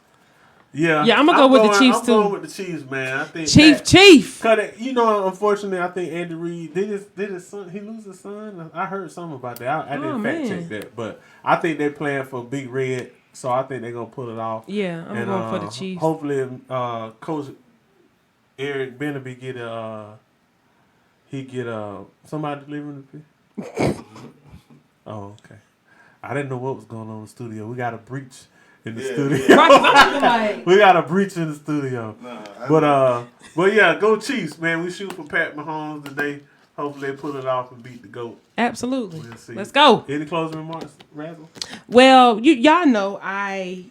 Yeah, I'm gonna go with the Chiefs too. I'm going with the Chiefs, man. I think Chief. Cause unfortunately, I think Andy Reid did his son. He lose his son. I heard something about that. I didn't fact check that, but I think they're playing for Big Red, so I think they're gonna pull it off. Yeah, I'm going for the Chiefs. Hopefully, Coach Eric Beneby get somebody delivering the pick. Oh, okay. I didn't know what was going on in the studio. We got a breach in the studio. We got a breach in the studio. But yeah, go Chiefs, man. We shoot for Pat Mahomes today. Hopefully they pull it off and beat the GOAT. Absolutely. We'll see. Let's go. Any closing remarks, Razzle? Well, y'all know I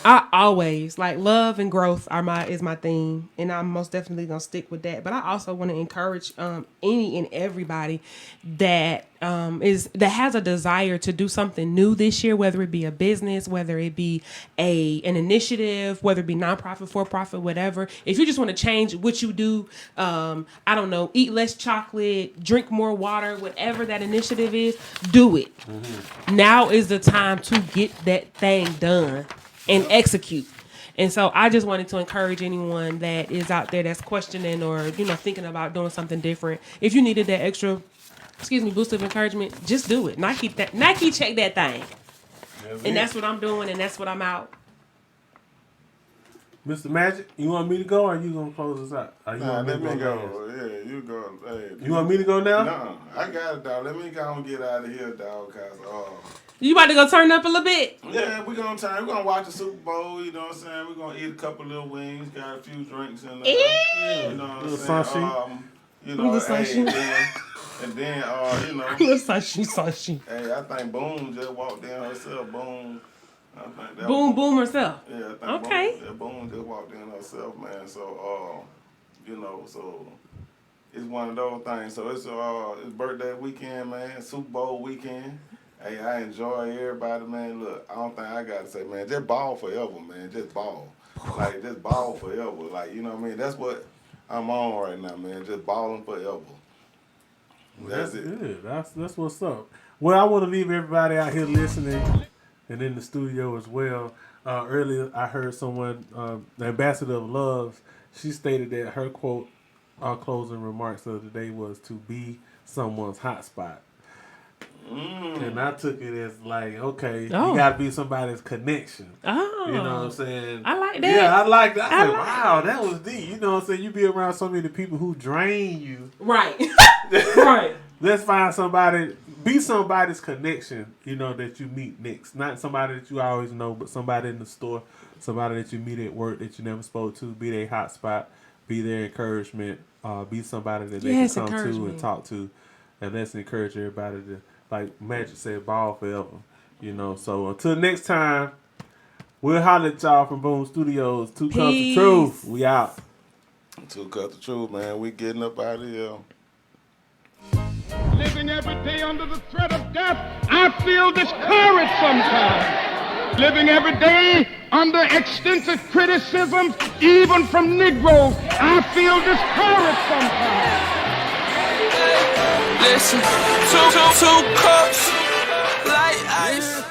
I always like love and growth is my theme, and I'm most definitely gonna stick with that. But I also want to encourage any and everybody that has a desire to do something new this year, whether it be a business, whether it be an initiative, whether it be nonprofit, for profit, whatever. If you just want to change what you do, I don't know, eat less chocolate, drink more water, whatever that initiative is, do it. Mm-hmm. Now is the time to get that thing done and execute. And so I just wanted to encourage anyone that is out there that's questioning or, thinking about doing something different. If you needed that extra, boost of encouragement, just do it. Nike check that thing. That's what I'm doing, and that's what I'm out. Mr. Magic, you want me to go or are you going to close us out? Let me go. Yeah, you go. Hey, you want me to go now? No, I got it, dog. Let me go and get out of here, dog, because... You about to go turn up a little bit? Yeah, we're going to watch the Super Bowl, you know what I'm saying? We're going to eat a couple little wings, got a few drinks in there. You know what I'm saying? And then, Little sashi. Hey, I think Boom just walked in herself. Boom. Boom herself. Yeah, I think okay. Boom just walked in herself, man. So, so it's one of those things. So it's birthday weekend, man. Super Bowl weekend. Hey, I enjoy everybody, man. Look, I don't think I got to say, man, just ball forever, man. Just ball. Like, just ball forever. Like, you know what I mean? That's what I'm on right now, man. Just balling forever. That's it. Good. That's what's up. Well, I want to leave everybody out here listening and in the studio as well. Earlier, I heard someone, the ambassador of love, she stated that her quote, our closing remarks of the day was to be someone's hot spot. And I took it as like, okay, you got to be somebody's connection. Oh. You know what I'm saying? I like that. Yeah, I like that. I said, wow, that was deep. You know what I'm saying? You be around so many people who drain you. Right. Right. Let's find somebody, be somebody's connection, that you meet next. Not somebody that you always know, but somebody in the store, somebody that you meet at work that you never spoke to. Be their hot spot, be their encouragement, be somebody that they can come to and talk to. And let's encourage everybody to, like Magic said, ball forever. So until next time, we'll holler at y'all from Boom Studios. 2 Cups of Truth. We out. 2 Cups of Truth, man. We getting up out of here. Living every day under the threat of death, I feel discouraged sometimes. Living every day under extensive criticism, even from Negroes, I feel discouraged sometimes. Listen, two cups like ice.